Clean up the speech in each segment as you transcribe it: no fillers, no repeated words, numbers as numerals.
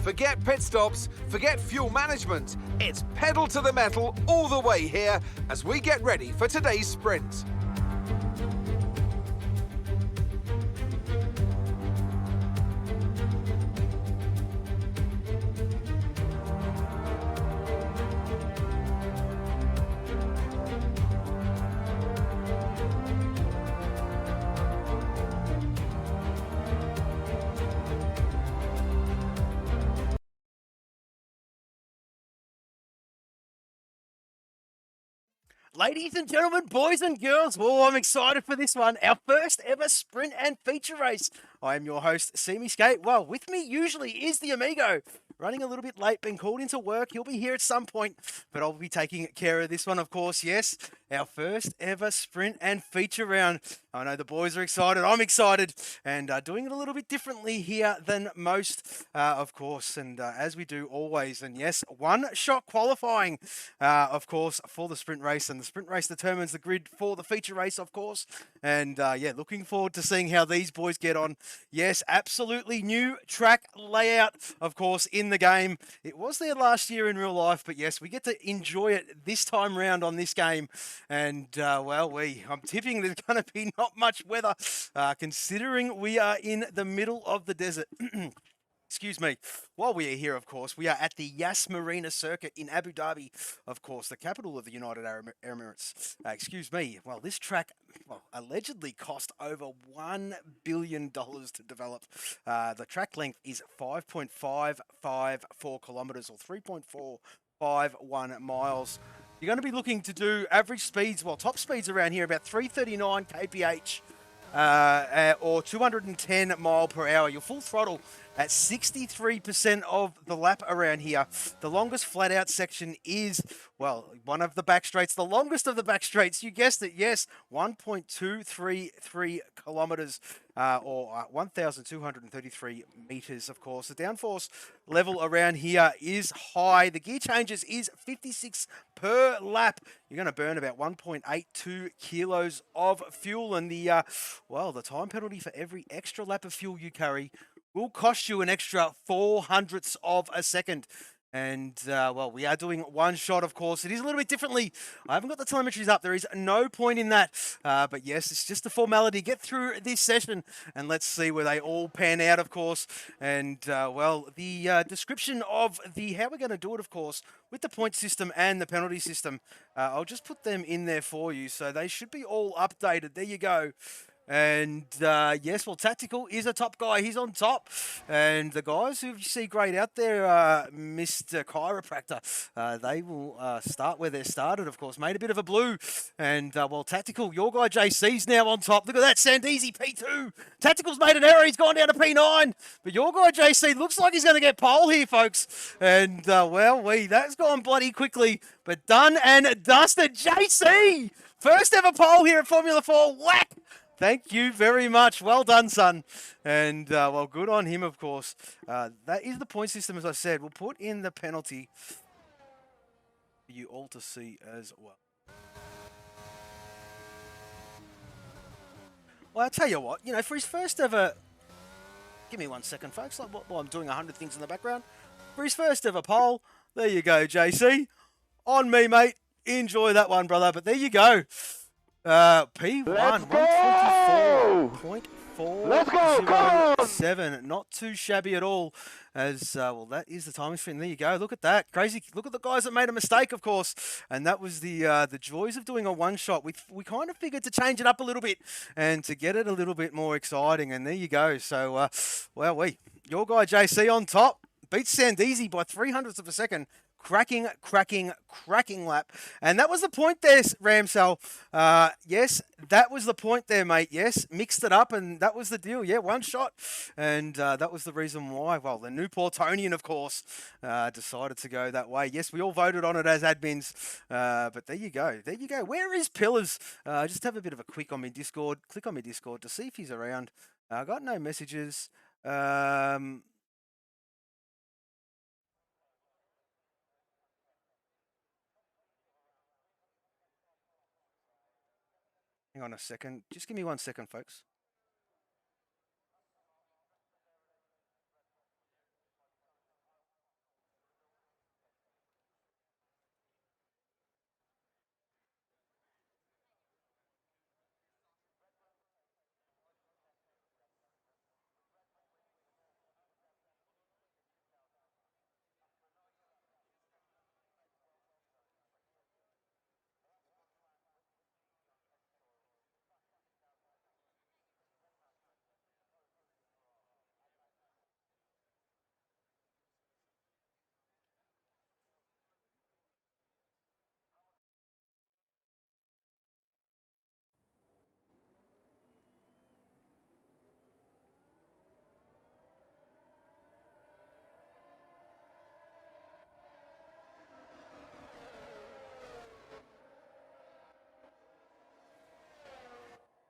Forget pit stops, forget fuel management. It's pedal to the metal all the way here as we get ready for today's sprint. Ladies and gentlemen, boys and girls, oh, I'm excited for this one. Our first ever sprint and feature race. I am your host, Simi Skate. Well, with me usually is the Amigo. Running a little bit late, been called into work. He'll be here at some point, but I'll be taking care of this one, of course. Yes, our first ever sprint and feature round. I know the boys are excited. I'm excited, and doing it a little bit differently here than most, of course, and as we do always. And yes, one-shot qualifying, of course, for the sprint race, and the sprint race determines the grid for the feature race, of course. And yeah, looking forward to seeing how these boys get on. Yes, absolutely new track layout, of course, in the game. It was there last year in real life, but yes, we get to enjoy it this time round on this game. And well, I'm tipping there's going to be not much weather, considering we are in the middle of the desert. Excuse me. While we are here, of course, we are at the Yas Marina Circuit in Abu Dhabi, of course, the capital of the United Arab Emirates. Excuse me. Well, this track allegedly cost over $1 billion to develop. The track length is 5.554 kilometers or 3.451 miles. You're going to be looking to do average speeds, well, top speeds around here, about 339 kph or 210 mile per hour. Your full throttle at 63% of the lap around here. The longest flat out section is, well, one of the back straights, the longest of the back straights. You guessed it, yes, 1.233 kilometers or 1,233 meters, of course. The downforce level around here is high. The gear changes is 56 per lap. You're going to burn about 1.82 kilos of fuel, and the the time penalty for every extra lap of fuel you carry will cost you an extra 0.04 of a second. And, well, we are doing one shot, of course. It is a little bit differently. I haven't got the telemetries up. There is no point in that. But, yes, it's just a formality. Get through this session, and let's see where they all pan out, of course. And, well, the description of how we're going to do it, of course, with the point system and the penalty system, I'll just put them in there for you. So they should be all updated. There you go. And yes, well, Tactical is a top guy. He's on top. And the guys who you see great out there, Mr. Chiropractor, they will start where they started, of course. Made a bit of a blue. And, well, Tactical, your guy JC's now on top. Look at that, Sandeezy P2. Tactical's made an error. He's gone down to P9. But your guy JC looks like he's going to get pole here, folks. And, well, that's gone bloody quickly. But done and dusted. JC! First ever pole here at Formula 4. Whack! Thank you very much. Well done, son. And, well, good on him, of course. That is the point system, as I said. We'll put in the penalty for you all to see as well. Well, I'll tell you what. You know, for his first ever... Give me 1 second, folks, while I'm doing 100 things in the background. For his first ever pole, there you go, JC. On me, mate. Enjoy that one, brother. But there you go. P1, 124.407. Not too shabby at all. As well, that is the timing sprint. There you go. Look at that. Crazy. Look at the guys that made a mistake, of course. And that was the joys of doing a one shot. We kind of figured to change it up a little bit and to get it a little bit more exciting. And there you go. So, well, your guy JC on top beats Sandeezy by 0.03 of a second. Cracking lap. And that was the point there, Ramsell. Yes, that was the point there, mate. Yes, mixed it up, and that was the deal. Yeah, one shot. And that was the reason why. Well, the new Portonian, of course, decided to go that way. Yes, we all voted on it as admins. But there you go. There you go. Where is Pillars? Just have a bit of a click on my Discord. Click on my Discord to see if he's around. I got no messages. Hang on a second. Just give me 1 second, folks.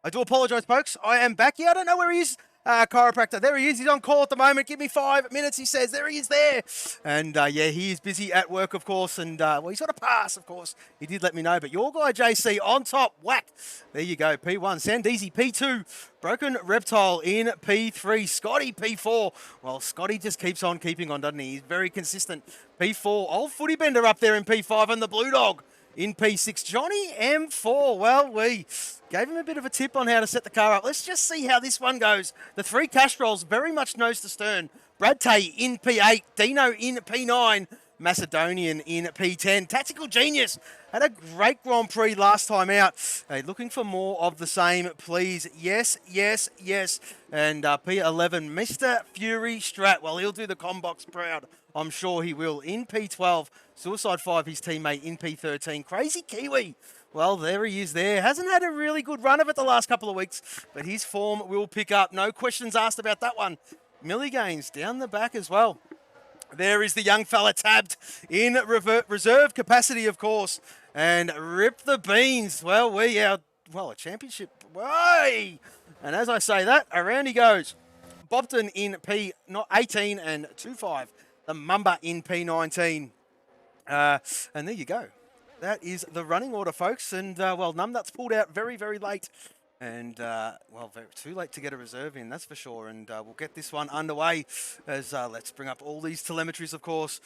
I do apologise, folks. I am back here. I don't know where he is. Chiropractor. There he is. He's on call at the moment. Give me 5 minutes, he says. There he is there. And, yeah, he is busy at work, of course. And, well, he's got a pass, of course. He did let me know. But your guy, JC, on top. Whack. There you go. P1. Sandeezy, P2. Broken Reptile in P3. Scotty, P4. Well, Scotty just keeps on keeping on, doesn't he? He's very consistent. P4. Old Footy Bender up there in P5. And the Blue Dog in P6. Johnny M4. Well, we gave him a bit of a tip on how to set the car up. Let's just see how this one goes. The 3 Castrolls very much nose to stern. Brad Tay in P8. Dino in P9. Macedonian in P10. Tactical Genius had a great Grand Prix last time out. Looking for more of the same, please. Yes, yes, yes. And P11, Mr. Fury Strat. Well, he'll do the Combox proud. I'm sure he will. In P12, Suicide 5, his teammate in P13. Crazy Kiwi. Well, there he is there. Hasn't had a really good run of it the last couple of weeks, but his form will pick up. No questions asked about that one. Millie Gaines down the back as well. There is the young fella tabbed in reserve capacity, of course. And rip the beans. Well, a championship. Way. And as I say that, around he goes. Bobton in P18 and 2-5. The Mumba in P19. And there you go. That is the running order, folks. And, Numbnuts pulled out very, very late. And, too late to get a reserve in, that's for sure. And we'll get this one underway as let's bring up all these telemetries, of course.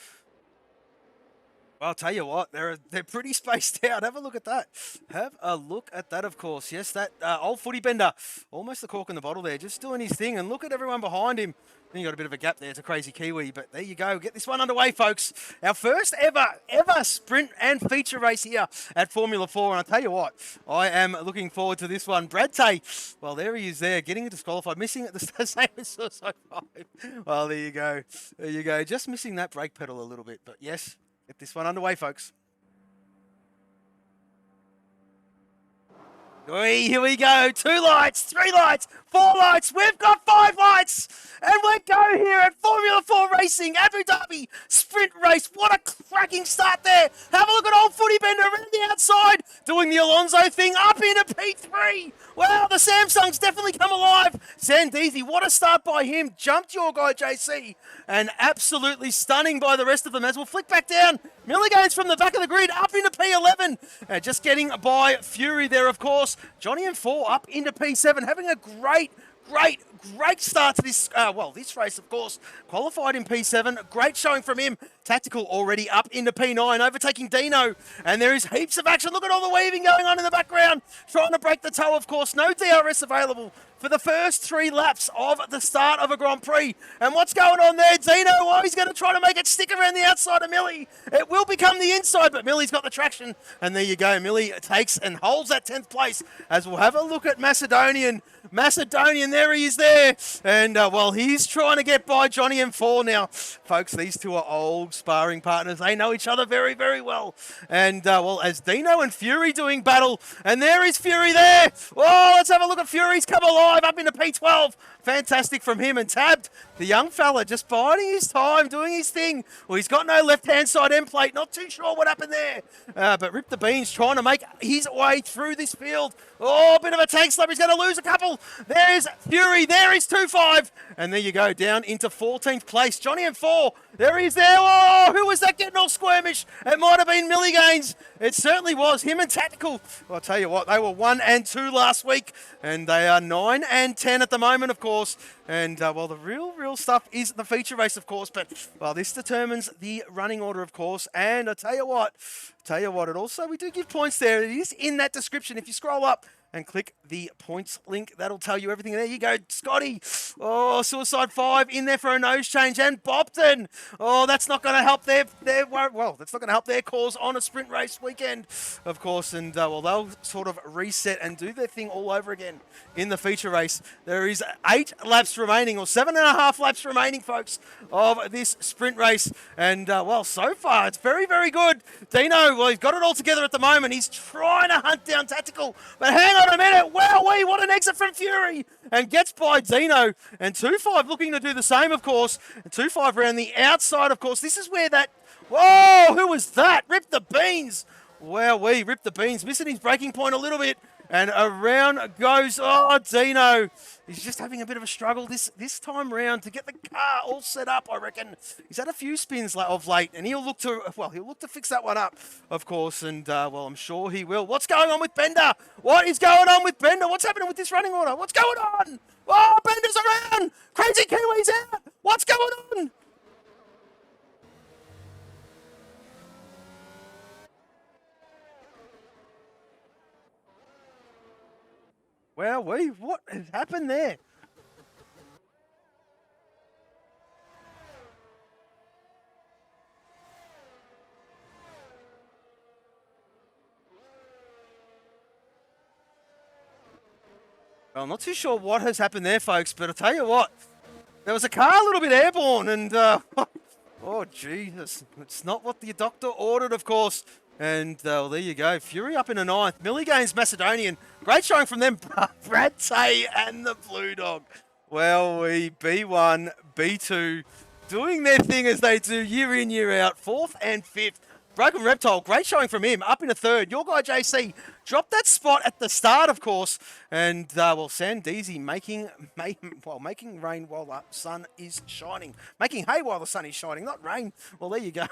Well, I'll tell you what, they're pretty spaced out. Have a look at that. Have a look at that, of course. Yes, that old Footy Bender, almost the cork in the bottle there, just doing his thing. And look at everyone behind him. Then you got a bit of a gap there. It's a crazy Kiwi, but there you go. Get this one underway, folks. Our first ever sprint and feature race here at Formula 4. And I tell you what, I am looking forward to this one. Brad Tay, well, there he is there, getting disqualified, missing at the same as Suicide 5. Well, there you go. There you go. Just missing that brake pedal a little bit. But yes, get this one underway, folks. Here we go. 2 lights, 3 lights, 4 lights. We've got 5 lights. And we go here at Formula 4 Racing, Abu Dhabi sprint race. What a cracking start there. Have a look at old Footy Bender around the outside, doing the Alonso thing up into P3. Wow, the Samsung's definitely come alive. Sandeezy, what a start by him. Jumped your guy, JC. And absolutely stunning by the rest of them as we'll flick back down. Milligains from the back of the grid up into P11. Just getting by Fury there, of course. Johnny M4 up into P7, having a great start to this, this race, of course. Qualified in P7. Great showing from him. Tactical already up into P9, overtaking Dino. And there is heaps of action. Look at all the weaving going on in the background. Trying to break the toe, of course. No DRS available for the first 3 laps of the start of a Grand Prix. And what's going on there? Dino, he's going to try to make it stick around the outside of Millie. It will become the inside, but Millie's got the traction. And there you go. Millie takes and holds that 10th place as we'll have a look at Macedonian. There he is there. And, he's trying to get by Johnny M4 now. Folks, these two are old sparring partners. They know each other very, very well. And, as Dino and Fury doing battle, and there is Fury there. Oh, let's have a look at Fury's come alive up into P12. Fantastic from him, and tabbed the young fella, just biding his time, doing his thing. Well, he's got no left-hand side end plate. Not too sure what happened there. But Rip the Beans trying to make his way through this field. Oh, a bit of a tank slap. He's going to lose a couple. There's Fury. There is 2-5. And there you go, down into 14th place. Johnny M4. There he is there. Oh, who was that getting all squirmish? It might have been Millie Gaines. It certainly was. Him and Tactical. Well, I'll tell you what, they were 1 and 2 last week. And they are 9 and 10 at the moment, of course. And, the real stuff is the feature race, of course. But, this determines the running order, of course. And I tell you what, it also, we do give points there. It is in that description. If you scroll up and click the points link, that'll tell you everything. There you go, Scotty. Oh, Suicide 5 in there for a nose change. And Bobton. Oh, that's not going to help that's not going to help their cause on a sprint race weekend, of course. And, they'll sort of reset and do their thing all over again in the feature race. There is 8 laps remaining, or 7.5 laps remaining, folks, of this sprint race. And, so far, it's very, very good. Dino, he's got it all together at the moment. He's trying to hunt down Tactical. But hang on a minute. Wowee, what an exit from Fury. And gets by Dino. And 2-5 looking to do the same, of course. And 2-5 around the outside, of course. This is where that... Whoa, who was that? Rip the Beans. Wow, we ripped the beans, missing his breaking point a little bit. And around goes, oh, Dino. He's just having a bit of a struggle this time round to get the car all set up, I reckon. He's had a few spins of late, and he'll look to fix that one up, of course, and, well, I'm sure he will. What's going on with Bender? What is going on with Bender? What's happening with this running order? What's going on? Oh, Bender's around! Crazy Kiwi's out! What's going on? Well, what has happened there? Well, I'm not too sure what has happened there, folks, but I'll tell you what, there was a car a little bit airborne, and, oh, Jesus. It's not what the doctor ordered, of course. And, well, there you go. Fury up in the ninth. Millie Gaines, Macedonian. Great showing from them. Brad Tay and the Blue Dog. Well, we B1, B2, doing their thing as they do year in, year out. Fourth and fifth. Broken Reptile, great showing from him. Up in a third. Your guy, JC, dropped that spot at the start, of course. And, well, Sandeezy making rain while the sun is shining. Making hay while the sun is shining, not rain. Well, there you go.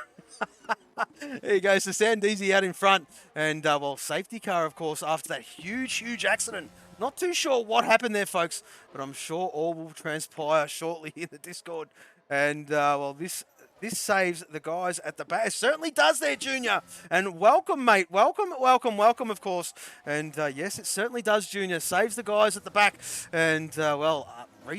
There you go. So Sandeezy out in front. And, well, safety car, of course, after that huge accident. Not too sure what happened there, folks, but I'm sure all will transpire shortly in the Discord. And, well, this saves the guys at the back. It certainly does there, Junior. And welcome, mate. Welcome, of course. And, yes, it certainly does, Junior. Saves the guys at the back. And, well,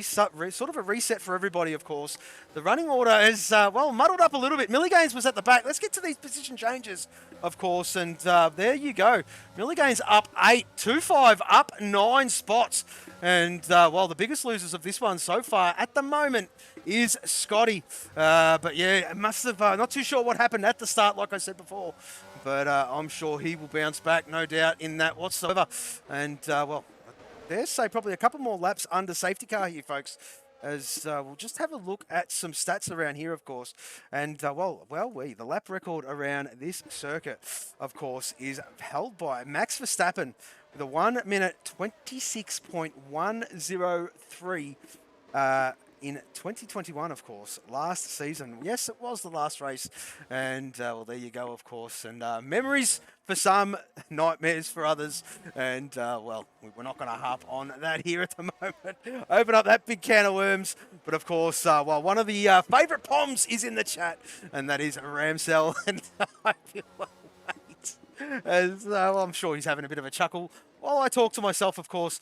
sort of a reset for everybody, of course. The running order is, well, muddled up a little bit. Millie Gaines was at the back. Let's get to these position changes, of course. And there you go. Millie Gaines up 8, 2-5, up 9 spots. And, well, the biggest losers of this one so far at the moment is Scotty. But, yeah, it must have, not too sure what happened at the start, like I said before. But I'm sure he will bounce back, no doubt, in that whatsoever. And, well, there's, say, probably a couple more laps under safety car here, folks. As we'll just have a look at some stats around here, of course. And, the lap record around this circuit, of course, is held by Max Verstappen with a 1 minute 26.103 in 2021, of course, last season. Yes, it was the last race. And, well, there you go, of course. And memories for some, nightmares for others. And, well, we're not going to harp on that here at the moment. Open up that big can of worms. But, of course, well, one of the favourite Poms is in the chat, and that is Ramsell. And I feel like, as I'm sure he's having a bit of a chuckle while I talk to myself, of course.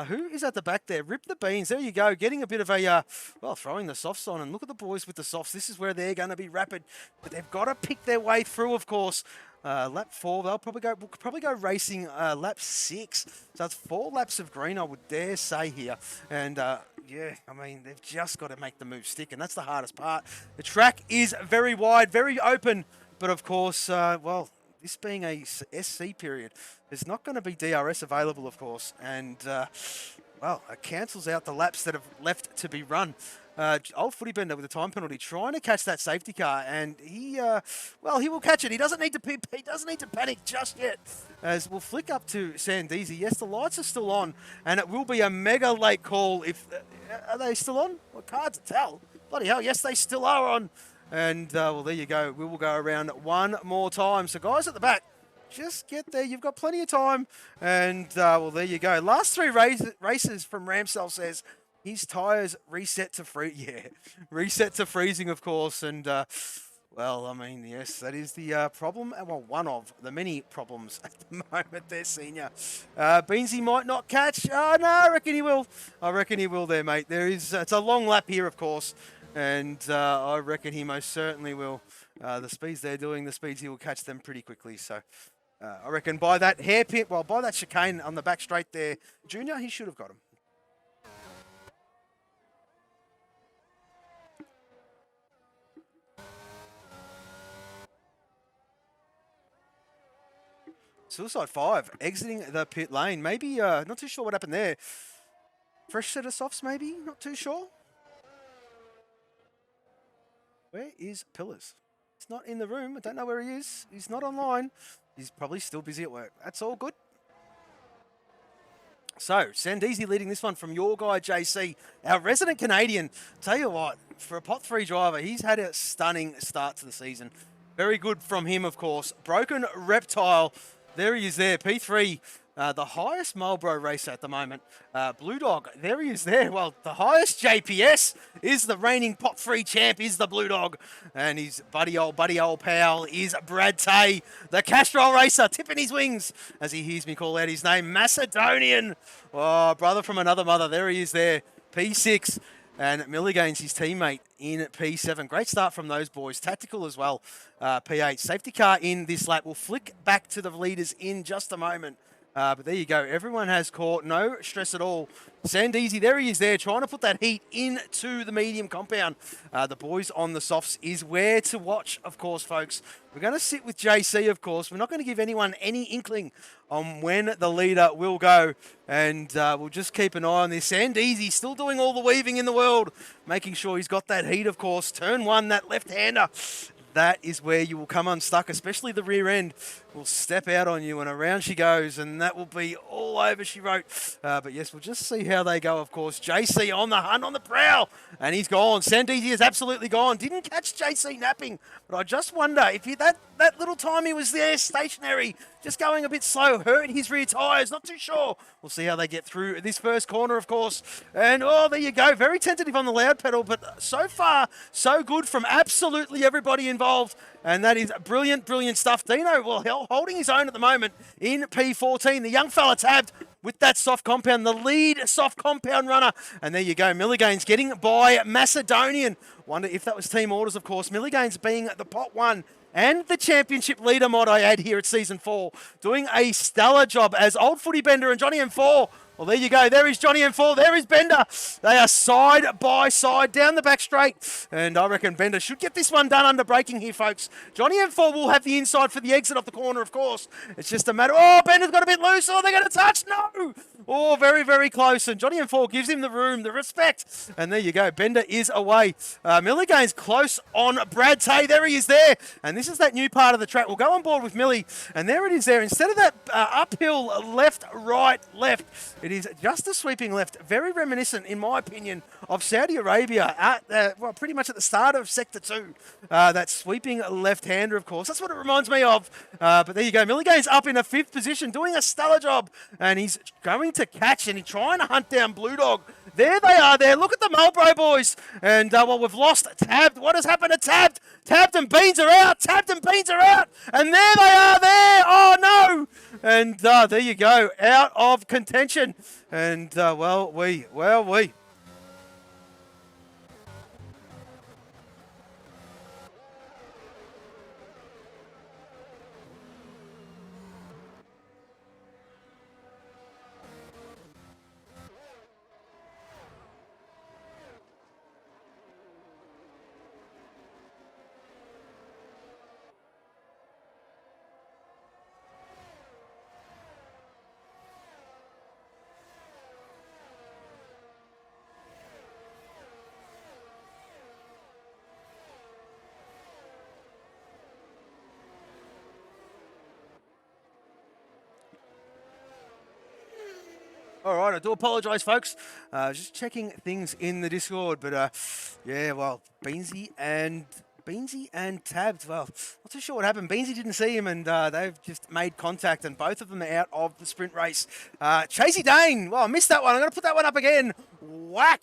Who is at the back there? Rip the beans. There you go. Getting a bit of a, well, throwing the softs on. And look at the boys with the softs. This is where they're going to be rapid. But they've got to pick their way through, of course. Lap 4, we'll probably go racing lap 6. So it's 4 laps of green, I would dare say here. And, yeah, I mean, they've just got to make the move stick. And that's the hardest part. The track is very wide, very open. But, of course, well, this being a SC period, there's not going to be DRS available, of course. And, well, it cancels out the laps that have left to be run. Old Footy Bender with a time penalty, trying to catch that safety car, and he, well, he will catch it. He doesn't need to panic just yet. As we'll flick up to Sandeezy. Yes, the lights are still on, and it will be a mega late call. If are they still on? Well, cards to tell. Bloody hell, yes, they still are on. And, well, there you go. We will go around one more time. So, guys at the back, just get there. You've got plenty of time. And, well, there you go. Last 3 races from Ramsell says his tyres reset to reset to freezing, of course. And, well, I mean, yes, that is the problem. Well, one of the many problems at the moment there, Senior. Beansy might not catch. Oh, no, I reckon he will. I reckon he will there, mate. There is, it's a long lap here, of course. And I reckon he most certainly will. The speeds they're doing, the speeds he will catch them pretty quickly. So I reckon by that hairpin, well, by that chicane on the back straight there, Junior, he should have got him. Suicide 5, exiting the pit lane. Maybe, not too sure what happened there. Fresh set of softs, maybe? Not too sure. Where is Pillars? He's not in the room. I don't know where he is. He's not online. He's probably still busy at work. That's all good. So, Sandeezy leading this one from your guy, JC, our resident Canadian. Tell you what, for a pot 3 driver, he's had a stunning start to the season. Very good from him, of course. Broken Reptile, there he is there, P3. The highest Marlboro racer at the moment. Blue Dog, there he is there. Well, the highest JPS is the reigning pot 3 champ, is the Blue Dog. And his buddy old pal is Brad Tay, the Castrol racer, tipping his wings as he hears me call out his name. Macedonian. Oh, brother from another mother. There he is there. P6. And Milligan's his teammate in P7. Great start from those boys. Tactical as well. P8. Safety car in this lap. We'll flick back to the leaders in just a moment. But there you go. Everyone has caught. No stress at all. Sandeezy, there he is there, trying to put that heat into the medium compound. The boys on the softs is where to watch, of course, folks. We're going to sit with JC, of course. We're not going to give anyone any inkling on when the leader will go. And we'll just keep an eye on this. Sandeezy still doing all the weaving in the world, making sure he's got that heat, of course. Turn 1, that left-hander. That is where you will come unstuck, especially the rear end will step out on you, and around she goes, and that will be all over, she wrote. But yes, we'll just see how they go, of course. JC on the hunt, on the prowl, and he's gone. Sandeezy is absolutely gone. Didn't catch JC napping, but I just wonder if that little time he was there, stationary, just going a bit slow, hurt his rear tyres, not too sure. We'll see how they get through this first corner, of course. And, oh, there you go. Very tentative on the loud pedal, but so far, so good from absolutely everybody involved. And that is brilliant, brilliant stuff. Dino, well, holding his own at the moment in P14. The young fella tabbed with that soft compound, the lead soft compound runner. And there you go, Milligan's getting by Macedonian. Wonder if that was team orders, of course. Milligan's being the pot 1 and the championship leader, might I add, here at Season 4. Doing a stellar job as Old Footy Bender and Johnny M4. Well, there you go. There is Johnny M4. There is Bender. They are side by side down the back straight. And I reckon Bender should get this one done under braking here, folks. Johnny M4 will have the inside for the exit off the corner, of course. It's just a matter... Oh, Bender's got a bit loose. Oh, they're going to touch. No. Oh, very, very close. And Johnny M4 gives him the room, the respect. And there you go. Bender is away. Milligan's close on Brad Tay. There he is there. And this is that new part of the track. We'll go on board with Millie. And there it is there. Instead of that uphill left, right, left... It is just a sweeping left, very reminiscent, in my opinion, of Saudi Arabia at, well, pretty much at the start of Sector 2. That sweeping left-hander, of course. That's what it reminds me of. But there you go. Milligan's up in a 5th position, doing a stellar job. And he's going to catch, and he's trying to hunt down Blue Dog. There they are there. Look at the Marlboro boys. And, well, we've lost Tabbed. What has happened to Tabbed? Tabbed and Beans are out. Tabbed and Beans are out. And there they are there. Oh, no. And there you go. Out of contention. And, well, we. All right, I do apologise, folks. Just checking things in the Discord, but yeah, well, Beansy and Tabbed, well, not too sure what happened. Beansy didn't see him, and they've just made contact, and both of them are out of the sprint race. Chasey Dane, well, I missed that one. I'm going to put that one up again. Whack.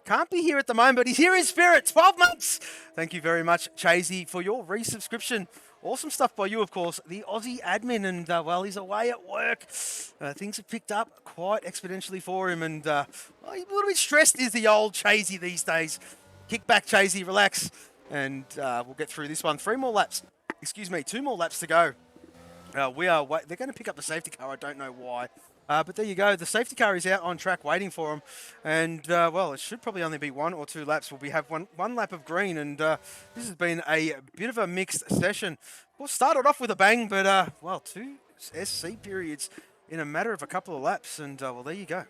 Can't be here at the moment, but he's here in spirit. 12 months. Thank you very much, Chasey, for your resubscription. Awesome stuff by you, of course, the Aussie admin, and, well, he's away at work. Things have picked up quite exponentially for him, and well, he's a little bit stressed is the old Chasey these days. Kick back, Chasey, relax, and we'll get through this one. 2 more laps to go. They're going to pick up the safety car. I don't know why. But there you go. The safety car is out on track waiting for him. And, well, it should probably only be 1 or 2 laps. We'll have one lap of green. And this has been a bit of a mixed session. We'll start off with a bang, but, well, 2 SC periods in a matter of a couple of laps. And, well, there you go.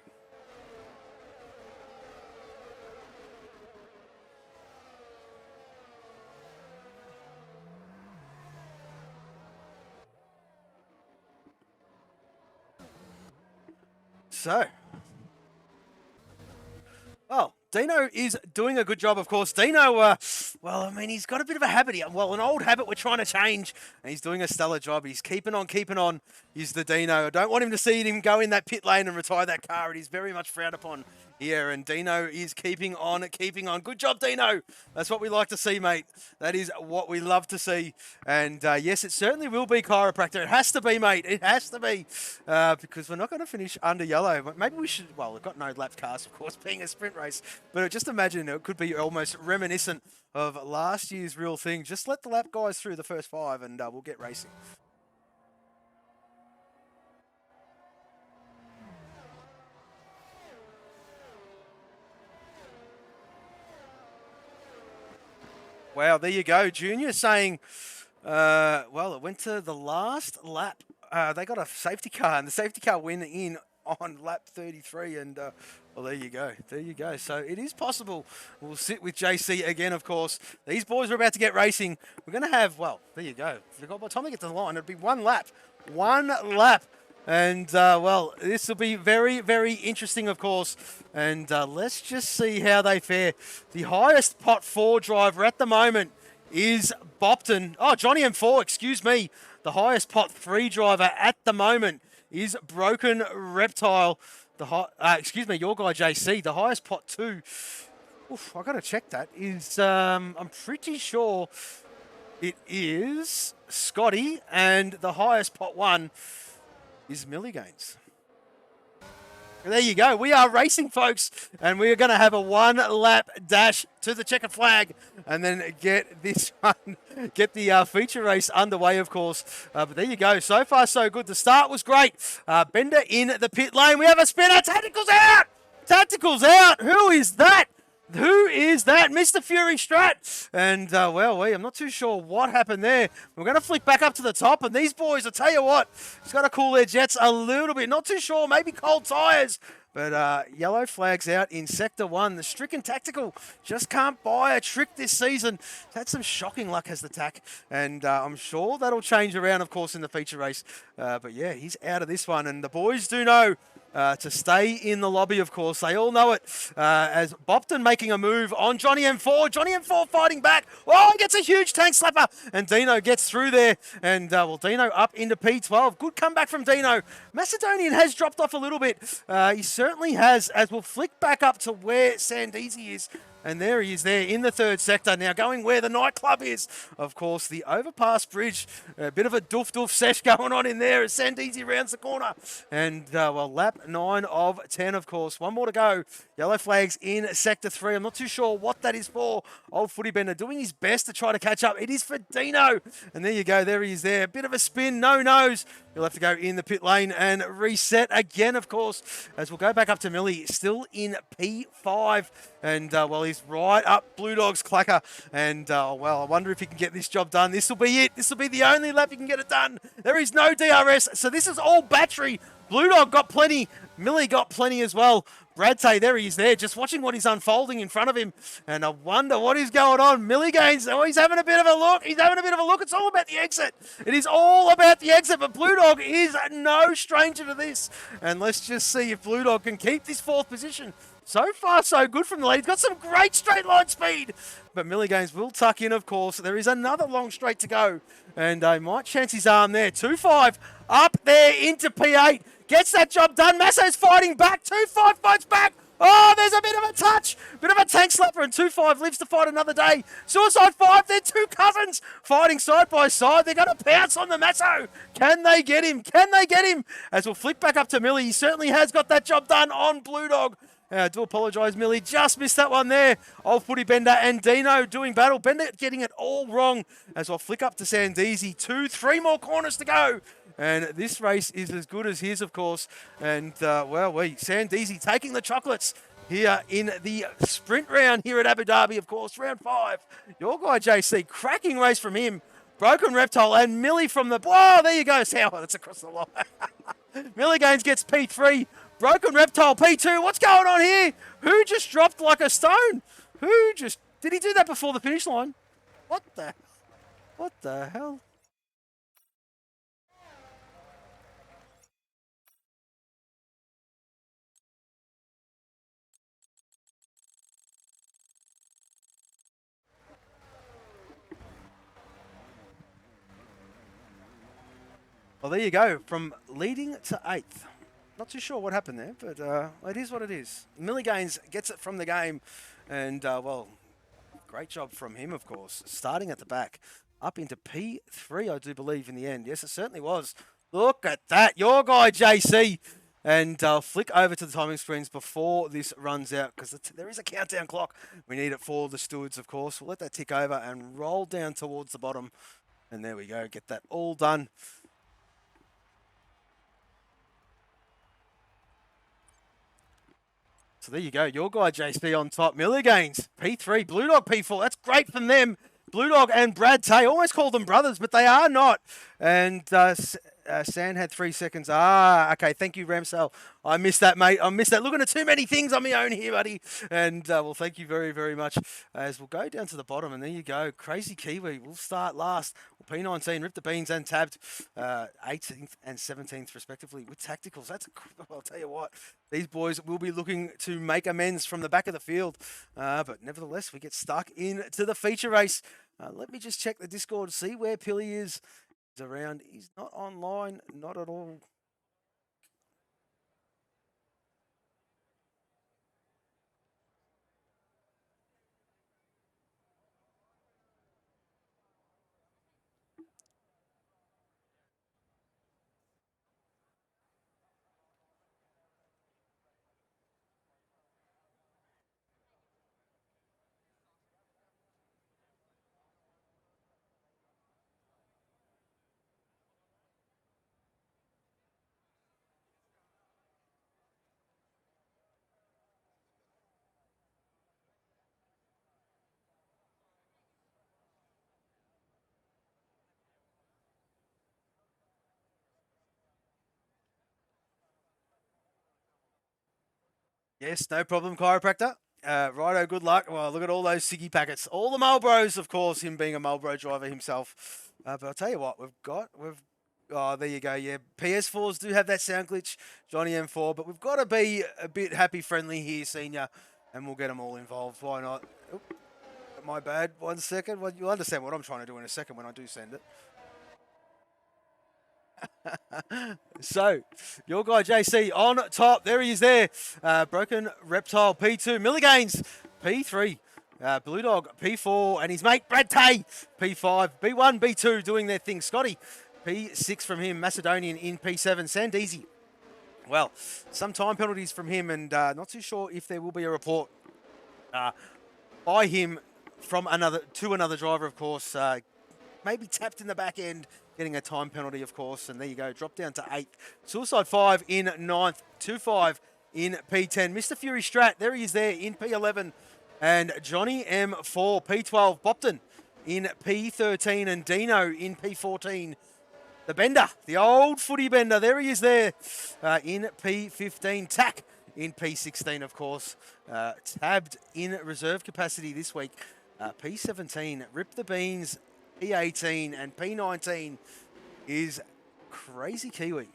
So, well, Dino is doing a good job, of course. Dino, well, I mean, he's got a bit of a habit. Well, an old habit we're trying to change, and he's doing a stellar job. He's keeping on. He's the Dino. I don't want him to see him go in that pit lane and retire that car. It is very much frowned upon here, and Dino is keeping on. Good job, Dino. That's what we like to see, mate. That is what we love to see. And yes, it certainly will be chiropractor. It has to be, mate. It has to be, because we're not going to finish under yellow. Maybe we should. Well, we've got no lap cars, of course, being a sprint race. But just imagine it could be almost reminiscent of last year's real thing. Just let the lap guys through the first 5, and we'll get racing. Wow, there you go. Junior saying, well, it went to the last lap. They got a safety car, and the safety car went in on lap 33, and well, there you go. There you go. So it is possible. We'll sit with JC again, of course. These boys are about to get racing. We're going to have, well, there you go. By the time they get to the line, it'll be 1 lap. 1 lap. And, well, this will be very, very interesting, of course. And let's just see how they fare. The highest pot 4 driver at the moment is Bopton. Oh, Johnny M4, excuse me. The highest pot 3 driver at the moment is Broken Reptile. Excuse me, your guy JC. The highest pot 2. Oof, I got to check that. Is I'm pretty sure it is Scotty, and the highest pot 1 is Millie Gaines. There you go. We are racing, folks, and we are going to have a 1 lap dash to the checkered flag, and then get this one, get the feature race underway, of course. But there you go. So far, so good. The start was great. Bender in the pit lane. We have a spinner. Tactical's out. Tactical's out. Who is that? Who is that? Mr. Fury Strat. And, well, I'm not too sure what happened there. We're going to flick back up to the top, and these boys, I'll tell you what, it's got to cool their jets a little bit. Not too sure, maybe cold tyres. But yellow flags out in Sector 1. The Stricken Tactical just can't buy a trick this season. Had some shocking luck as the tack, and I'm sure that'll change around, of course, in the feature race. But, yeah, he's out of this one, and the boys do know to stay in the lobby, of course. They all know it. As Bopton making a move on Johnny M4. Johnny M4 fighting back. Oh, he gets a huge tank slapper. And Dino gets through there. And, well, Dino up into P12. Good comeback from Dino. Macedonian has dropped off a little bit. He certainly has, as we'll flick back up to where Sandeezy is. And there he is there in the 3rd sector. Now going where the nightclub is. Of course, the overpass bridge. A bit of a doof sesh going on in there as Sandeezy rounds the corner. And, well, lap 9 of 10, of course. 1 more to go. Yellow flags in Sector 3. I'm not too sure what that is for. Old Footy Bender doing his best to try to catch up. It is for Dino. And there you go. There he is there. A bit of a spin. No nose. He'll have to go in the pit lane and reset again, of course, as we'll go back up to Millie, still in P5. And, well, he's right up Blue Dog's clacker. And, well, I wonder if he can get this job done. This will be it. This will be the only lap he can get it done. There is no DRS, so this is all battery. Blue Dog got plenty. Millie got plenty as well. Bradtay, there he is there, just watching what is unfolding in front of him. And I wonder what is going on. Millie Gaines, oh, he's having a bit of a look. He's having a bit of a look. It's all about the exit. It is all about the exit, but Blue Dog is no stranger to this. And let's just see if Blue Dog can keep this 4th position. So far, so good from the lead. He's got some great straight line speed. But Millie Gaines will tuck in, of course. There is another long straight to go. And he might chance his arm there. 2-5 up there into P8. Gets that job done. Masso's fighting back. 2-5 fights back. Oh, there's a bit of a touch. Bit of a tank slapper, and 2-5 lives to fight another day. Suicide 5, they're 2 cousins fighting side by side. They're going to pounce on the Masso. Can they get him? Can they get him? As we'll flick back up to Millie. He certainly has got that job done on Blue Dog. I do apologise, Millie. Just missed that one there. Old Footy Bender and Dino doing battle. Bender getting it all wrong. As I'll flick up to Sandeezy. 3 more corners to go. And this race is as good as his, of course. And, well, Sandeezy taking the chocolates here in the sprint round here at Abu Dhabi, of course. Round 5. Your guy, JC. Cracking race from him. Broken Reptile and Millie from the... Whoa, there you go, Sour. That's across the line. Millie Gaines gets P3. Broken Reptile P2. What's going on here? Who just dropped like a stone? Who just... Did he do that before the finish line? What the hell? Well, there you go. From leading to 8th. Not too sure what happened there, but it is what it is. Milligains gets it from the game. And, well, great job from him, of course. Starting at the back, up into P3, I do believe, in the end. Yes, it certainly was. Look at that. Your guy, JC. And flick over to the timing screens before this runs out, because there is a countdown clock. We need it for the stewards, of course. We'll let that tick over and roll down towards the bottom. And there we go. Get that all done. So there you go. Your guy, JC, on top. Milligains, P3. Blue Dog, P4. That's great from them. Blue Dog and Brad Tay. Almost called them brothers, but they are not. And San had 3 seconds. Okay. Thank you, Ramsell. I missed that, mate. I missed that. Looking at too many things on my own here, buddy. And, well, thank you very, very much. As we'll go down to the bottom, and there you go. Crazy Kiwi. We'll start last. P19, Rip the Beans and Tabbed 18th and 17th, respectively, with tacticals. I'll tell you what. These boys will be looking to make amends from the back of the field. But nevertheless, we get stuck into the feature race. Let me just check the Discord, see where Pilly is. He's around. He's not online, not at all. Yes, no problem, chiropractor. Righto, good luck. Well, look at all those Siggy packets. All the Marlboros, of course, him being a Marlboro driver himself. But I'll tell you what, oh, there you go. Yeah, PS4s do have that sound glitch, Johnny M4, but we've got to be a bit happy friendly here, senior, and we'll get them all involved. Why not? Oop, my bad. 1 second. Well, you'll understand what I'm trying to do in a second when I do send it. So, your guy JC on top. There he is there. Broken Reptile P2. Milligains P3. Blue Dog P4. And his mate Brad Tay P5. B1, B2 doing their thing. Scotty P6 from him. Macedonian in P7. Sandeezy. Well, some time penalties from him, and not too sure if there will be a report by him from another driver, of course. Maybe tapped in the back end, getting a time penalty, of course. And there you go, drop down to 8th. Suicide 5 in 9th. 2-5 in P10. Mr. Fury Strat, there he is there in P11. And Johnny M4, P12. Bopton in P13. And Dino in P14. The Bender, the old footy Bender, there he is there in P15. Tack in P16, of course. Tabbed in reserve capacity this week. P17, Rip the Beans, P18, and P19 is Crazy Kiwi.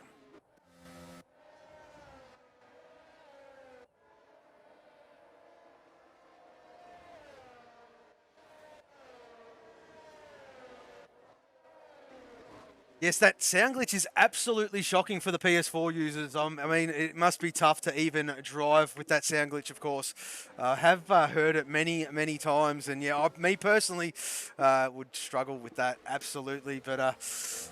Yes, that sound glitch is absolutely shocking for the PS4 users. I mean, it must be tough to even drive with that sound glitch, of course. I have heard it many, many times. And yeah, me personally would struggle with that, absolutely. But,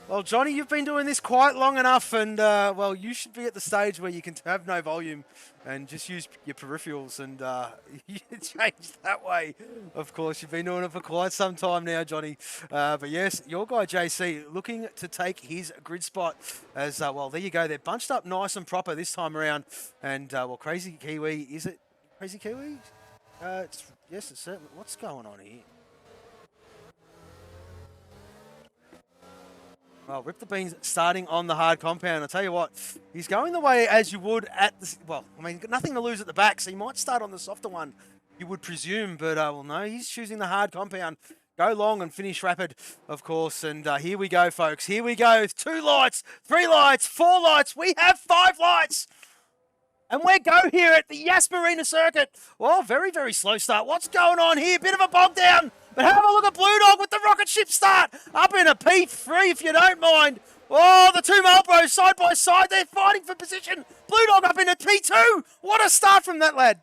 well, Johnny, you've been doing this quite long enough. And, well, you should be at the stage where you can have no volume and just use your peripherals and you change that way. Of course, you've been doing it for quite some time now, Johnny. But yes, your guy JC looking to take his grid spot as, well, there you go. They're bunched up nice and proper this time around. And, well, Crazy Kiwi, is it Crazy Kiwi? Yes, it's certainly. What's going on here? Well, Rip the Beans starting on the hard compound. I'll tell you what, he's going the way as you would at the... Well, I mean, nothing to lose at the back, so he might start on the softer one, you would presume. But, well, no, he's choosing the hard compound. Go long and finish rapid, of course. And here we go, folks. Here we go. 2 lights, 3 lights, 4 lights. We have 5 lights. And we're go here at the Yas Marina circuit. Well, very, very slow start. What's going on here? Bit of a bog down. But have a look at Blue Dog with the rocket ship start. Up in a P3, if you don't mind. Oh, the two Marlboros side by side. They're fighting for position. Blue Dog up into P2. What a start from that lad.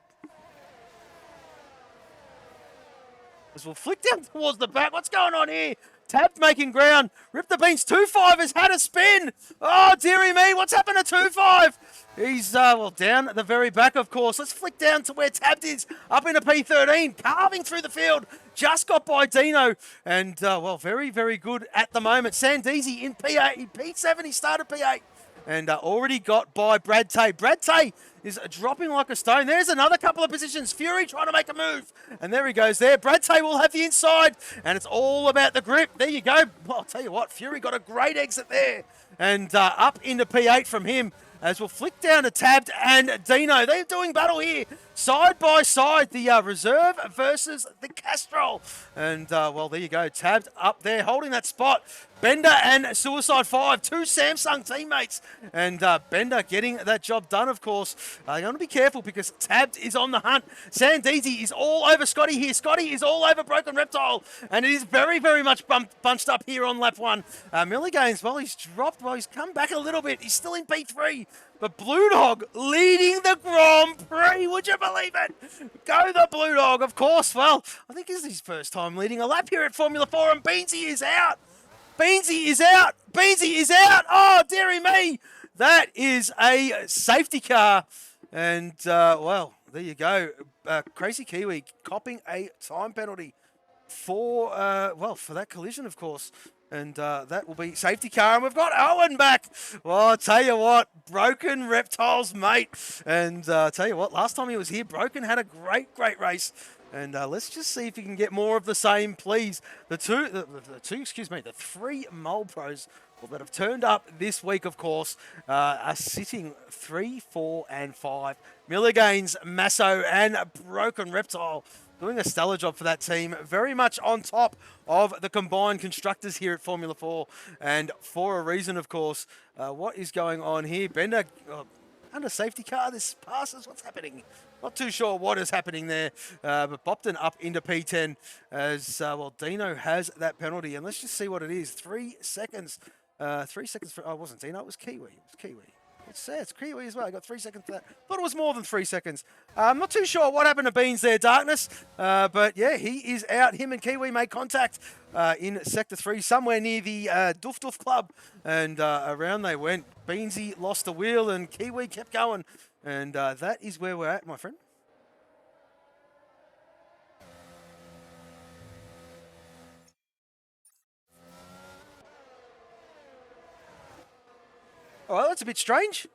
As we'll flick down towards the back. What's going on here? Tab making ground. Rip the Beans 2-5 has had a spin. Oh, dearie me. What's happened to 2-5? He's, well, down at the very back, of course. Let's flick down to where Tabbed is. Up into P13. Carving through the field. Just got by Dino. And, well, very, very good at the moment. Sandeezy in P8. P7, he started P8. And already got by Brad Tay. Brad Tay is dropping like a stone. There's another couple of positions. Fury trying to make a move. And there he goes there. Brad Tay will have the inside. And it's all about the grip. There you go. Well, I'll tell you what. Fury got a great exit there. And up into P8 from him. As we'll flick down to Tabbed and Dino. They're doing battle here. Side by side. The reserve versus the Castrol. And, well, there you go. Tabbed up there holding that spot. Bender and Suicide 5, two Samsung teammates. And Bender getting that job done, of course. You want to be careful because Tabbed is on the hunt. Sandeezy is all over Scotty here. Scotty is all over Broken Reptile. And it is very, very much bunched up here on lap 1. Milligains, well, he's dropped. Well, he's come back a little bit. He's still in P3. But Blue Dog leading the Grand Prix. Would you believe it? Go the Blue Dog, of course. Well, I think this is his first time leading a lap here at Formula 4. And Beansy is out. Beansy is out. Beansy is out. Oh, dearie me. That is a safety car. And, well, there you go. Crazy Kiwi copping a time penalty for, well, for that collision, of course. And that will be safety car. And we've got Owen back. Well, I'll tell you what, Broken Reptiles, mate. And I'll tell you what, last time he was here, Broken had a great, great race. And let's just see if you can get more of the same, please. The three Mole Pros that have turned up this week, of course, are sitting 3, 4, and 5. Milligains, Masso, and Broken Reptile doing a stellar job for that team. Very much on top of the combined constructors here at Formula 4. And for a reason, of course. What is going on here? Bender under safety car. This passes. What's happening? Not too sure what is happening there. But Bopton up into P10 as, well, Dino has that penalty. And let's just see what it is. 3 seconds. 3 seconds for... Oh, it wasn't Dino. It was Kiwi. It was Kiwi. It's Kiwi as well. I got 3 seconds for that. Thought it was more than 3 seconds. I'm not too sure what happened to Beans there, Darkness. But yeah, he is out. Him and Kiwi made contact in Sector 3, somewhere near the Doof Doof Club. And around they went. Beansy lost the wheel and Kiwi kept going. And that is where we're at, my friend. All right, that's a bit strange.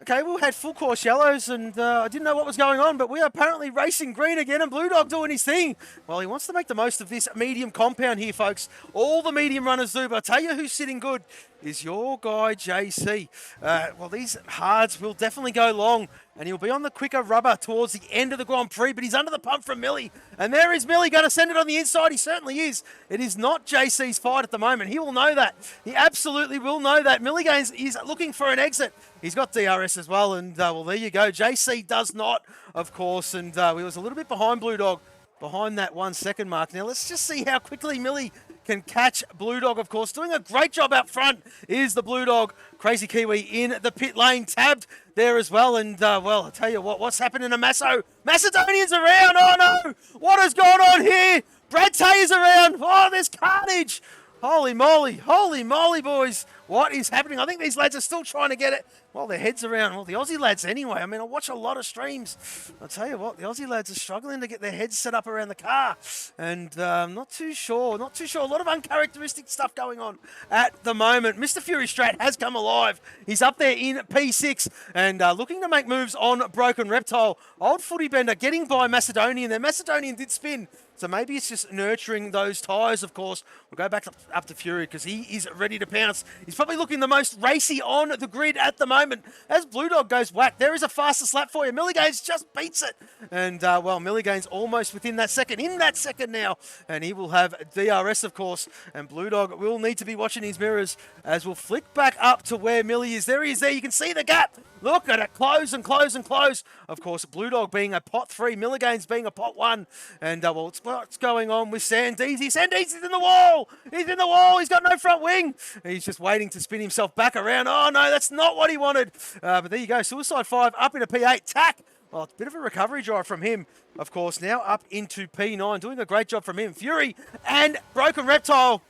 Okay, we had full course yellows and I didn't know what was going on, but we are apparently racing green again and Blue Dog doing his thing. Well, he wants to make the most of this medium compound here, folks. All the medium runners do, but I'll tell you who's sitting good is your guy, JC. Well, these hards will definitely go long and he'll be on the quicker rubber towards the end of the Grand Prix, but he's under the pump from Millie. And there is Millie going to send it on the inside. He certainly is. It is not JC's fight at the moment. He will know that. He absolutely will know that. Millie Gaines is looking for an exit. He's got DRS as well, and well, there you go. JC does not, of course, and he was a little bit behind Blue Dog, behind that 1 second mark. Now, let's just see how quickly Millie can catch Blue Dog, of course. Doing a great job out front is the Blue Dog. Crazy Kiwi in the pit lane, tabbed there as well. And, well, I'll tell you what, what's happening to Masso? Macedonian's around. Oh, no. What has gone on here? Brad Tay is around. Oh, there's carnage. Holy moly, boys. What is happening? I think these lads are still trying to get it. Well, their heads around. Well, the Aussie lads anyway. I mean, I watch a lot of streams. I'll tell you what, the Aussie lads are struggling to get their heads set up around the car. And not too sure. A lot of uncharacteristic stuff going on at the moment. Mr. Fury Strat has come alive. He's up there in P6 and looking to make moves on Broken Reptile. Old Footy Bender getting by Macedonian. Their Macedonian did spin. So maybe it's just nurturing those tyres, of course. We'll go back up to Fury because he is ready to pounce. He's probably looking the most racy on the grid at the moment. As Blue Dog goes whack, there is a fastest lap for you. Milligains just beats it. And, well, Milligains almost within that second. In that second now. And he will have DRS, of course. And Blue Dog will need to be watching his mirrors as we'll flick back up to where Millie is. There he is there. You can see the gap. Look at it. Close and close and close. Of course, Blue Dog being a pot 3. Milligains being a pot 1. And, well, what's going on with Sandeezy. Sandeezy's in the wall. He's in the wall. He's got no front wing. He's just waiting to spin himself back around. Oh, no, that's not what he wanted. But there you go. Suicide 5 up into P8. Tack. Well, it's a bit of a recovery drive from him, of course. Now up into P9. Doing a great job from him. Fury and Broken Reptile.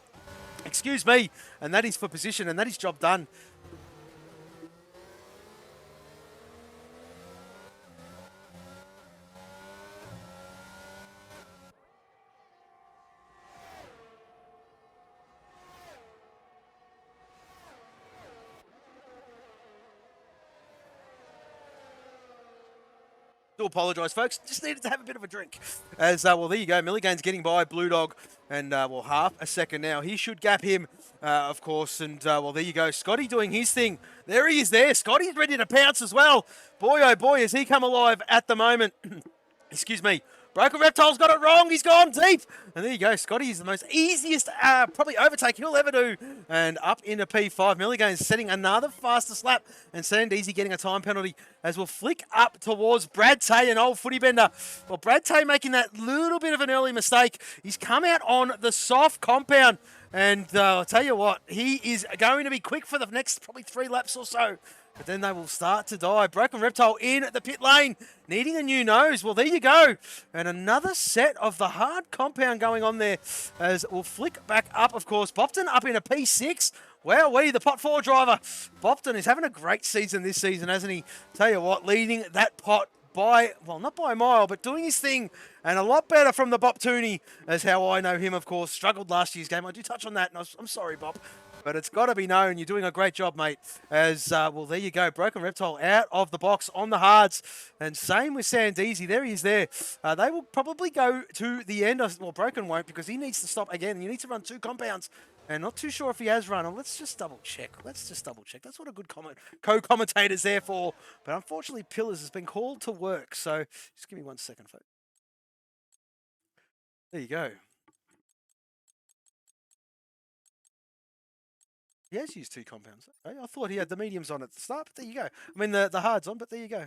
Excuse me. And that is for position, and that is job done. Do apologise, folks. Just needed to have a bit of a drink. As well, there you go. Milligan's getting by Blue Dog, and well, half a second now. He should gap him, of course. And well, there you go. Scotty doing his thing. There he is. There, Scotty's ready to pounce as well. Boy, oh boy, has he come alive at the moment. Excuse me. Broken Reptile's got it wrong. He's gone deep. And there you go. Scotty is the most easiest probably overtake he'll ever do. And up into P5. Milligan's setting another fastest lap. And Sandeezy getting a time penalty as we'll flick up towards Brad Tay, an old footy bender. Well, Brad Tay making that little bit of an early mistake. He's come out on the soft compound. And I'll tell you what, he is going to be quick for the next probably 3 laps or so. But then they will start to die. Broken Reptile in the pit lane, needing a new nose. Well, there you go. And another set of the hard compound going on there as we'll flick back up, of course. Bopton up in a P6. Wowee, the pot 4 driver. Bopton is having a great season this season, hasn't he? Tell you what, leading that pot by, well, not by a mile, but doing his thing. And a lot better from the Bop Tooney, as how I know him, of course. Struggled last year's game. I do touch on that, and I'm sorry, Bop. But it's got to be known. You're doing a great job, mate. As, well, there you go. Broken Reptile out of the box on the hards. And same with Sandeezy. There he is there. They will probably go to the end. Well, Broken won't because he needs to stop again. You need to run 2 compounds. And not too sure if he has run. Let's just double check. That's what a good co-commentator's there for. But unfortunately, Pillars has been called to work. So just give me 1 second, folks. There you go. He has used 2 compounds. I thought he had the mediums on at the start, but there you go. I mean, the hards on, but there you go.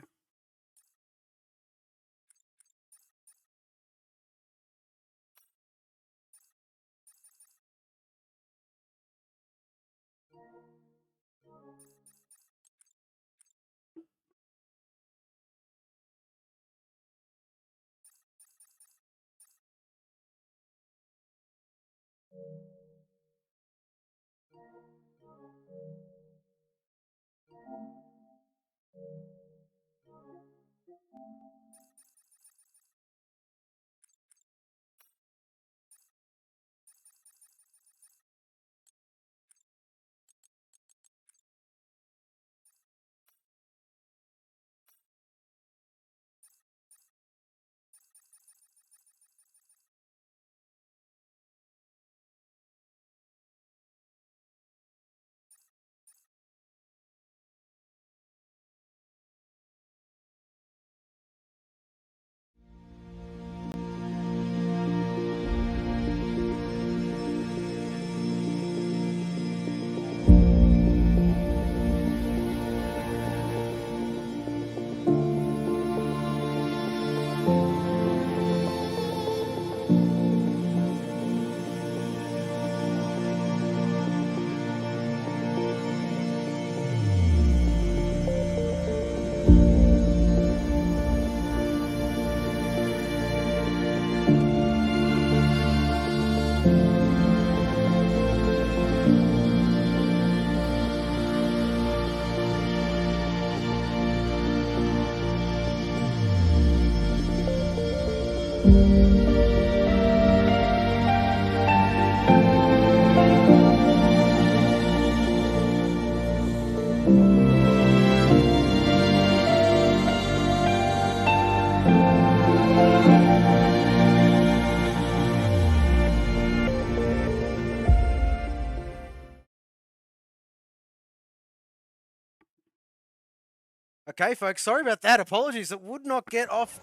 Okay, folks, sorry about that. Apologies. It would not get off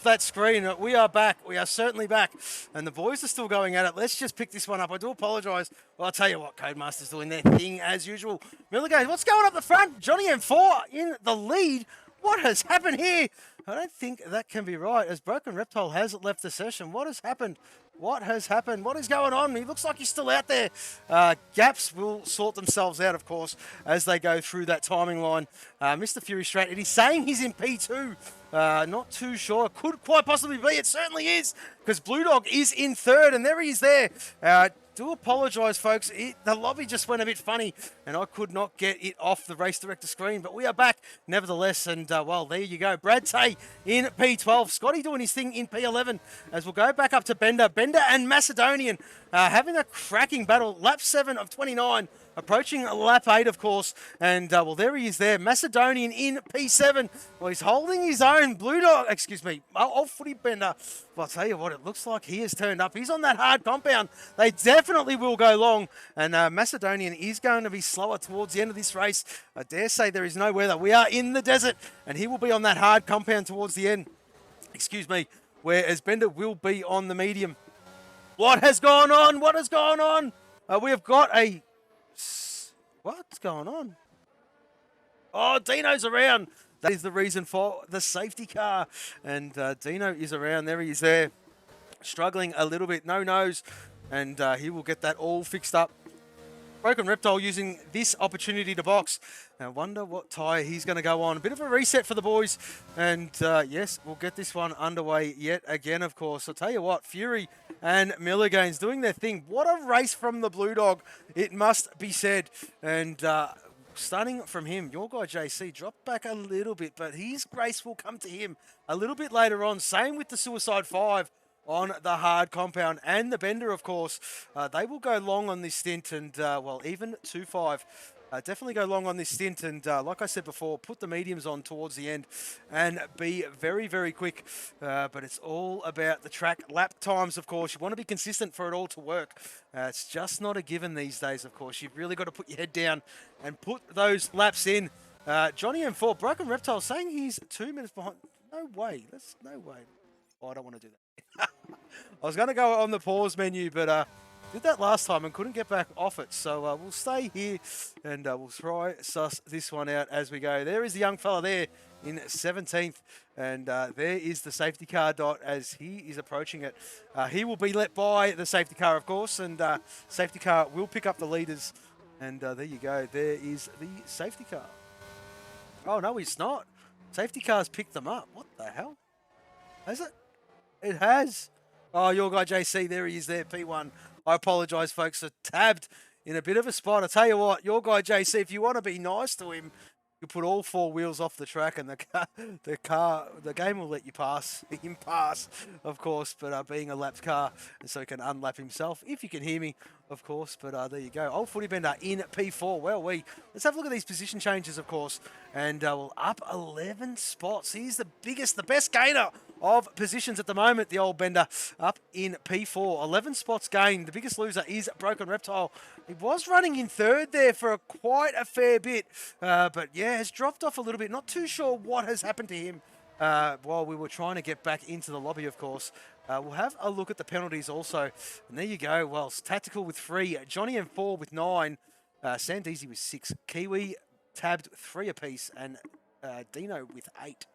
that screen. We are back. We are certainly back. And the boys are still going at it. Let's just pick this one up. I do apologise. Well, I'll tell you what, Codemaster's doing their thing as usual. Milligan, what's going up the front? Johnny M4 in the lead. What has happened here? I don't think that can be right, as Broken Reptile has left the session. What has happened? What has happened? What is going on? He looks like he's still out there. Gaps will sort themselves out, of course, as they go through that timing line. Mr. Fury straight, and he's saying he's in P2. Not too sure. Could quite possibly be. It certainly is, because Blue Dog is in third, and there he is there. Do apologise, folks. The lobby just went a bit funny, and I could not get it off the race director screen. But we are back, nevertheless. And, well, there you go. Brad Tay in P12. Scotty doing his thing in P11, as we'll go back up to Bender. Bender and Macedonian having a cracking battle. Lap 7 of 29. Approaching lap 8, of course, and, well, there he is there. Macedonian in P7. Well, he's holding his own. Blue Dog, excuse me, old footy Bender. Well, I'll tell you what, it looks like he has turned up. He's on that hard compound. They definitely will go long, and Macedonian is going to be slower towards the end of this race. I dare say there is no weather. We are in the desert, and he will be on that hard compound towards the end. Excuse me, whereas Bender will be on the medium. What has gone on? What has gone on? We have got a... What's going on? Oh, Dino's around. That is the reason for the safety car. And Dino is around. There he is there. Struggling a little bit. No nose. And he will get that all fixed up. Broken Reptile using this opportunity to box. I wonder what tyre he's going to go on. A bit of a reset for the boys. And yes, we'll get this one underway yet again, of course. I'll tell you what, Fury and Milligan's doing their thing. What a race from the Blue Dog, it must be said. And stunning from him. Your guy JC dropped back a little bit, but his grace will come to him a little bit later on. Same with the Suicide 5 on the hard compound, and the Bender, of course. They will go long on this stint, and, well, even 2-5. Definitely go long on this stint, and like I said before, put the mediums on towards the end and be very, very quick. But it's all about the track lap times, of course. You want to be consistent for it all to work. It's just not a given these days, of course. You've really got to put your head down and put those laps in. Johnny M4, Broken Reptile, saying he's 2 minutes behind. No way. That's no way. Oh, I don't want to do that. I was going to go on the pause menu, but did that last time and couldn't get back off it. So we'll stay here and we'll try suss this one out as we go. There is the young fella there in 17th, and there is the safety car dot as he is approaching it. He will be let by the safety car, of course, and safety car will pick up the leaders. And there you go. There is the safety car. Oh, no, it's not. Safety car's picked them up. What the hell? Has it? It has. Oh, your guy JC, there he is there, P1. I apologise, folks, for tabbed in a bit of a spot. I tell you what, your guy JC, if you want to be nice to him, you put all 4 wheels off the track, and the game will let you pass, him pass, of course. But being a lapped car, so he can unlap himself, if you can hear me, of course. But there you go, old footy Bender in P4. Well, let's have a look at these position changes, of course, and we'll up 11 spots. He's the biggest, the best gainer of positions at the moment, the old Bender, up in P4. 11 spots gained. The biggest loser is Broken Reptile. He was running in third there for quite a fair bit, but yeah, has dropped off a little bit. Not too sure what has happened to him while we were trying to get back into the lobby, of course. We'll have a look at the penalties also. And there you go. Well, Tactical with 3, Johnny M4 with 9, Sandeezy with 6, Kiwi tabbed 3 apiece, and Dino with 8.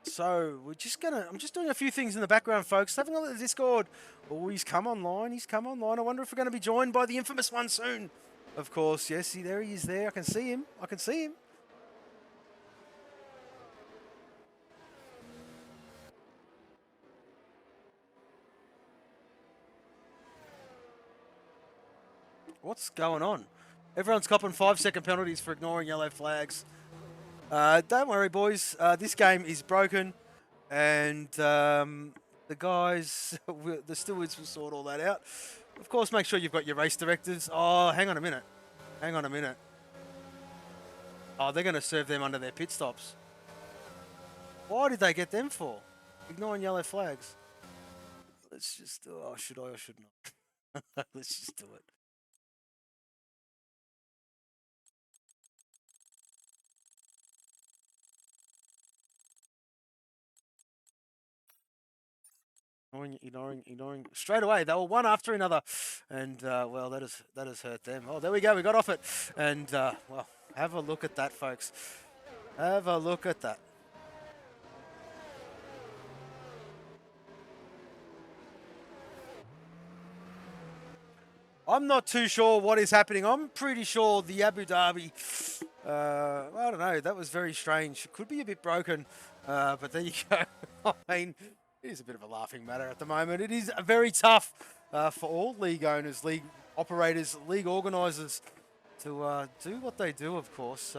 So I'm just doing a few things in the background, folks. Having a look at the Discord. Oh, he's come online. He's come online. I wonder if we're going to be joined by the infamous one soon. Of course, yes. See, there he is. There, I can see him. I can see him. What's going on? Everyone's copping 5-second penalties for ignoring yellow flags. Don't worry, boys. This game is broken, and the guys, the stewards will sort all that out. Of course, make sure you've got your race directives. Oh, hang on a minute. Hang on a minute. Oh, they're going to serve them under their pit stops. Why did they get them for? Ignoring yellow flags. Let's just do it. Oh, should I or should not? Let's just do it. Ignoring straight away. They were one after another, and well, that has hurt them. Oh, there we go. We got off it, and well, have a look at that, folks. Have a look at that. I'm not too sure what is happening. I'm pretty sure the Abu Dhabi, I don't know, that was very strange. It could be a bit broken, but there you go. I mean, it is a bit of a laughing matter at the moment. It is very tough for all league owners, league operators, league organisers to do what they do, of course.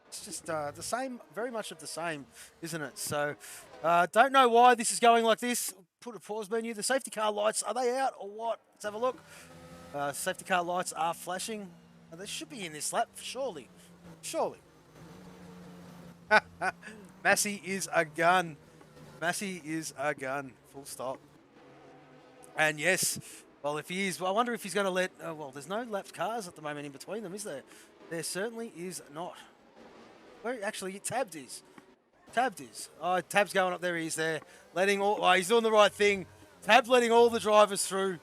It's just the same, very much of the same, isn't it? So, don't know why this is going like this. Put a pause menu. The safety car lights, are they out or what? Let's have a look. Safety car lights are flashing. They should be in this lap, surely. Surely. Massey is a gun. Massey is a gun. Full stop. And yes, well, if he is, well, I wonder if he's going to let, well, there's no lapped cars at the moment in between them, is there? There certainly is not. Where, actually, Tabbed is. Tabbed is. Oh, Tabb's going up there. He's there. Letting all, oh, he's doing the right thing. Tabb letting all the drivers through.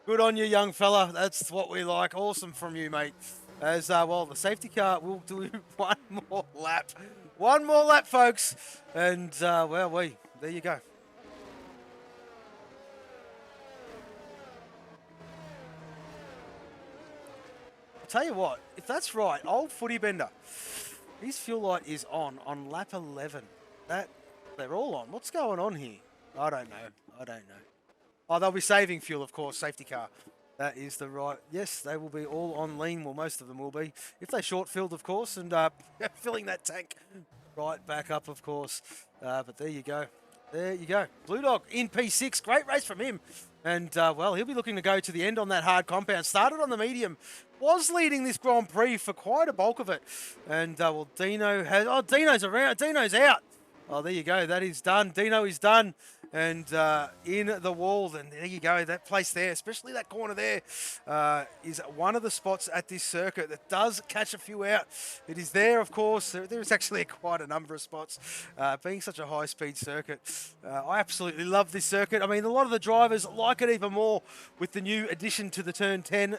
Good on you, young fella. That's what we like. Awesome from you, mate. As, well, the safety car will do one more lap. One more lap, folks. And, well, there you go. I'll tell you what, if that's right, old footy bender, his fuel light is on lap 11. They're all on. What's going on here? I don't know. Oh, they'll be saving fuel, of course, safety car. That is the right... Yes, they will be all on lean. Well, most of them will be. If they short-filled, of course, and filling that tank right back up, of course. But there you go. There you go. Blue Dog in P6. Great race from him. And, well, he'll be looking to go to the end on that hard compound. Started on the medium. Was leading this Grand Prix for quite a bulk of it. And, well, Dino has... Oh, Dino's around. Dino's out. Oh, there you go. That is done. Dino is done. And in the wall, and there you go. That place there, especially that corner there, is one of the spots at this circuit that does catch a few out. It is there, of course. There's actually quite a number of spots, being such a high-speed circuit. I absolutely love this circuit. I mean, a lot of the drivers like it even more with the new addition to the Turn 10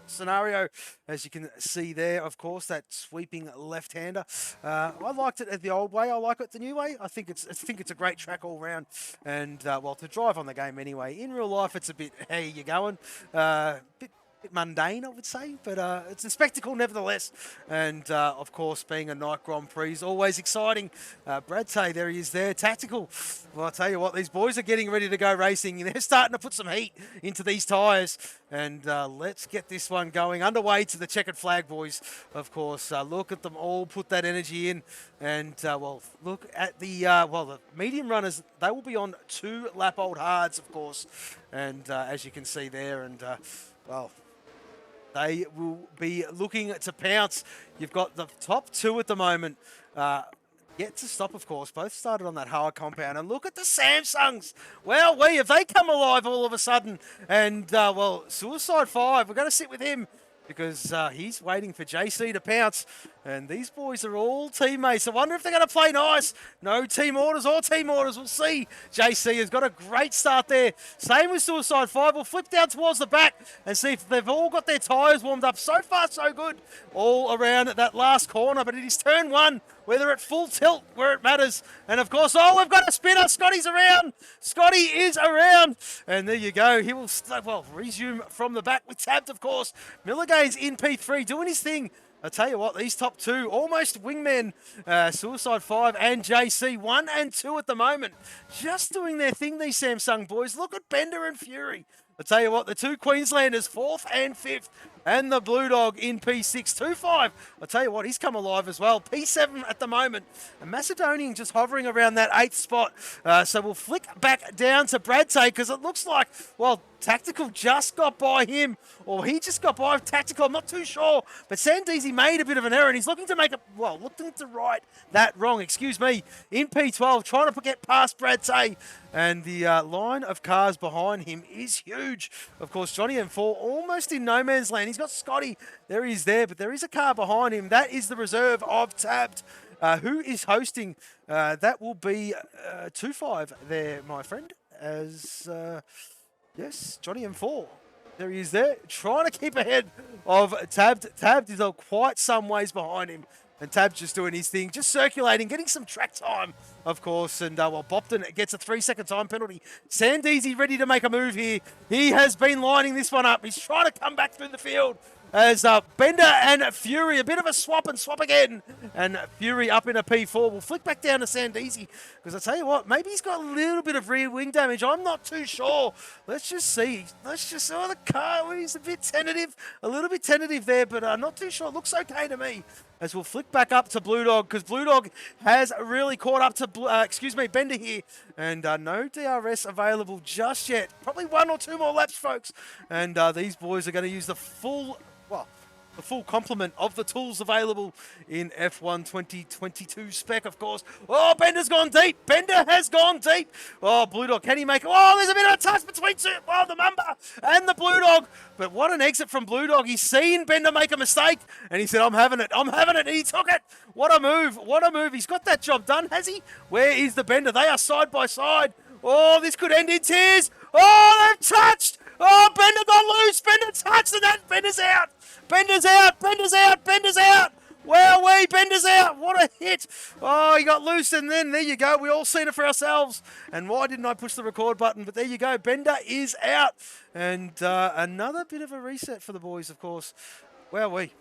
scenario, as you can see there, of course, that sweeping left-hander. I liked it the old way. I like it the new way. I think it's a great track all round. And, well, to drive on the game anyway. In real life, it's a bit, hey, you going? Bit mundane, I would say, but it's a spectacle nevertheless. And, of course, being a night Grand Prix is always exciting. Brad Tay, there he is there. Tactical. Well, I'll tell you what, these boys are getting ready to go racing. They're starting to put some heat into these tyres. And let's get this one going. Underway to the checkered flag, boys, of course. Look at them all put that energy in. And, well, look at the, well, the medium runners. They will be on 2 lap-old hards, of course. And as you can see there, and, well... They will be looking to pounce. You've got the top 2 at the moment. Yet to stop, of course. Both started on that hard compound. And look at the Samsungs. Well, have they come alive all of a sudden? And, well, Suicide 5, we're going to sit with him because he's waiting for JC to pounce. And these boys are all teammates. I wonder if they're going to play nice. No team orders or team orders. We'll see. JC has got a great start there. Same with Suicide 5. We'll flip down towards the back and see if they've all got their tyres warmed up. So far, so good. All around that last corner. But it is turn 1, where they're at full tilt, where it matters. And, of course, oh, we've got a spinner. Scotty's around. Scotty is around. And there you go. He will, well, resume from the back with Tabbed, of course. Milligan's in P3 doing his thing. I tell you what, these top 2, almost wingmen, Suicide 5 and JC, 1 and 2 at the moment. Just doing their thing, these Samsung boys. Look at Bender and Fury. I tell you what, the 2 Queenslanders, 4th and 5th, and the Blue Dog in P6, 2-5. I tell you what, he's come alive as well. P7 at the moment. A Macedonian just hovering around that 8th spot. So we'll flick back down to Brad Tay because it looks like, well, Tactical just got by him, or he just got by Tactical. I'm not too sure. But Sandeezy made a bit of an error, and he's looking to make it, well, looking to right that wrong, excuse me, in P12, trying to get past Brad Tay. And the line of cars behind him is huge. Of course, Johnny M4 almost in no man's land. He's got Scotty. There he is there, but there is a car behind him. That is the reserve of Tabbed. Who is hosting? That will be 2-5 there, my friend. as, yes, Johnny M4. There he is there, trying to keep ahead of Tabbed. Tabbed is quite some ways behind him. And Tabb's just doing his thing, just circulating, getting some track time, of course. And while Bopton gets a 3-second time penalty, Sandeezy ready to make a move here. He has been lining this one up. He's trying to come back through the field as Bender and Fury, a bit of a swap and swap again. And Fury up in a P4 will flick back down to Sandeezy. Because I tell you what, maybe he's got a little bit of rear wing damage. I'm not too sure. Let's just see. Oh, the car, he's a bit tentative. A little bit tentative there, but not too sure. Looks okay to me. As we'll flick back up to Blue Dog, because Blue Dog has really caught up to, Bender here. And no DRS available just yet. Probably 1 or 2 more laps, folks. And these boys are going to use the full complement of the tools available in F1 2022 spec, of course. Oh, Bender's gone deep. Bender has gone deep. Oh, Blue Dog, can he make it? Oh, there's a bit of a touch between the Mamba and the Blue Dog. But what an exit from Blue Dog. He's seen Bender make a mistake, and he said, I'm having it. And he took it. What a move. He's got that job done, has he? Where is the Bender? They are side by side. Oh, this could end in tears. Oh, they've touched. Oh, Bender got loose. Bender touched, and then Bender's out. Bender's out. Wowee, Bender's out. What a hit. Oh, he got loose, and then there you go. We all seen it for ourselves. And why didn't I push the record button? But there you go. Bender is out. And another bit of a reset for the boys, of course. Wowee.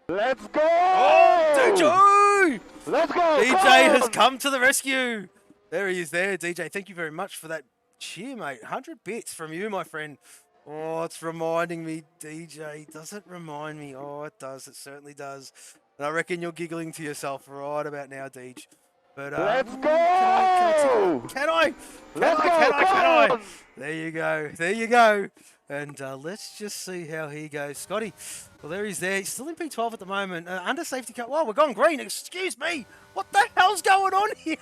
Let's go! Oh, DJ! Let's go! DJ has come to the rescue. There he is there, DJ. Thank you very much for that cheer, mate. 100 bits from you, my friend. Oh, it's reminding me, DJ. Does it remind me? Oh, it does. It certainly does. And I reckon you're giggling to yourself right about now, DJ. But let's go! Can I? There you go. And let's just see how he goes. Scotty, well, there he's there. He's still in P12 at the moment. Under safety car. Wow, we're gone green. Excuse me. What the hell's going on here?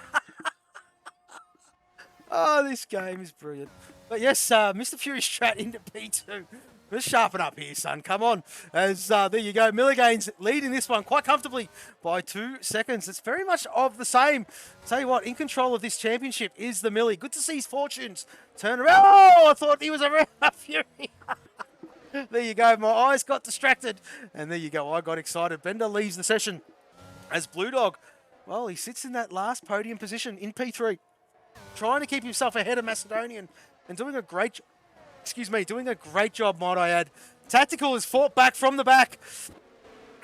Oh, this game is brilliant. But yes, Mr. Fury Strat into P2. Let's sharpen up here, son. Come on. As there you go. Milligain's leading this one quite comfortably by 2 seconds. It's very much of the same. Tell you what, in control of this championship is the Millie. Good to see his fortunes turn around. Oh, I thought he was around Fury. There you go. My eyes got distracted. And there you go. I got excited. Bender leaves the session as Blue Dog. Well, he sits in that last podium position in P3, trying to keep himself ahead of Macedonian and doing a great job, might I add. Tactical has fought back from the back,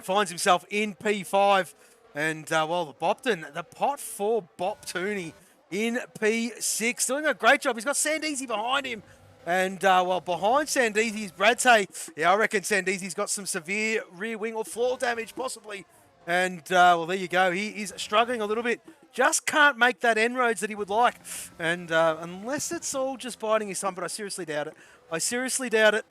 finds himself in P5, and well, the Bopton, the pot 4 Bop Tooney in P6, doing a great job. He's got Sandeezy behind him, and well, behind Sandeezy is Bradtay. Yeah, I reckon Sandeezy's got some severe rear wing or floor damage, possibly. And well, there you go. He is struggling a little bit. Just can't make that end-roads that he would like. And unless it's all just biding his time, but I seriously doubt it.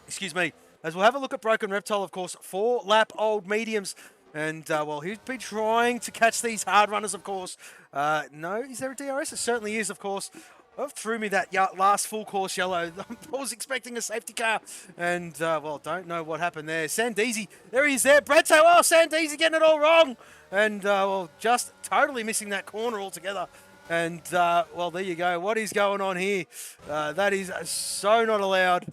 Excuse me. As we'll have a look at Broken Reptile, of course, 4-lap-old mediums. And, well, he's been trying to catch these hard runners, of course. No, is there a DRS? It certainly is, of course. Threw me that last full course yellow. I was expecting a safety car. And, well, don't know what happened there. Sandeezy, there he is there. Bradtay, oh, Sandeezy getting it all wrong. And, well, just totally missing that corner altogether. And, well, there you go. What is going on here? That is so not allowed.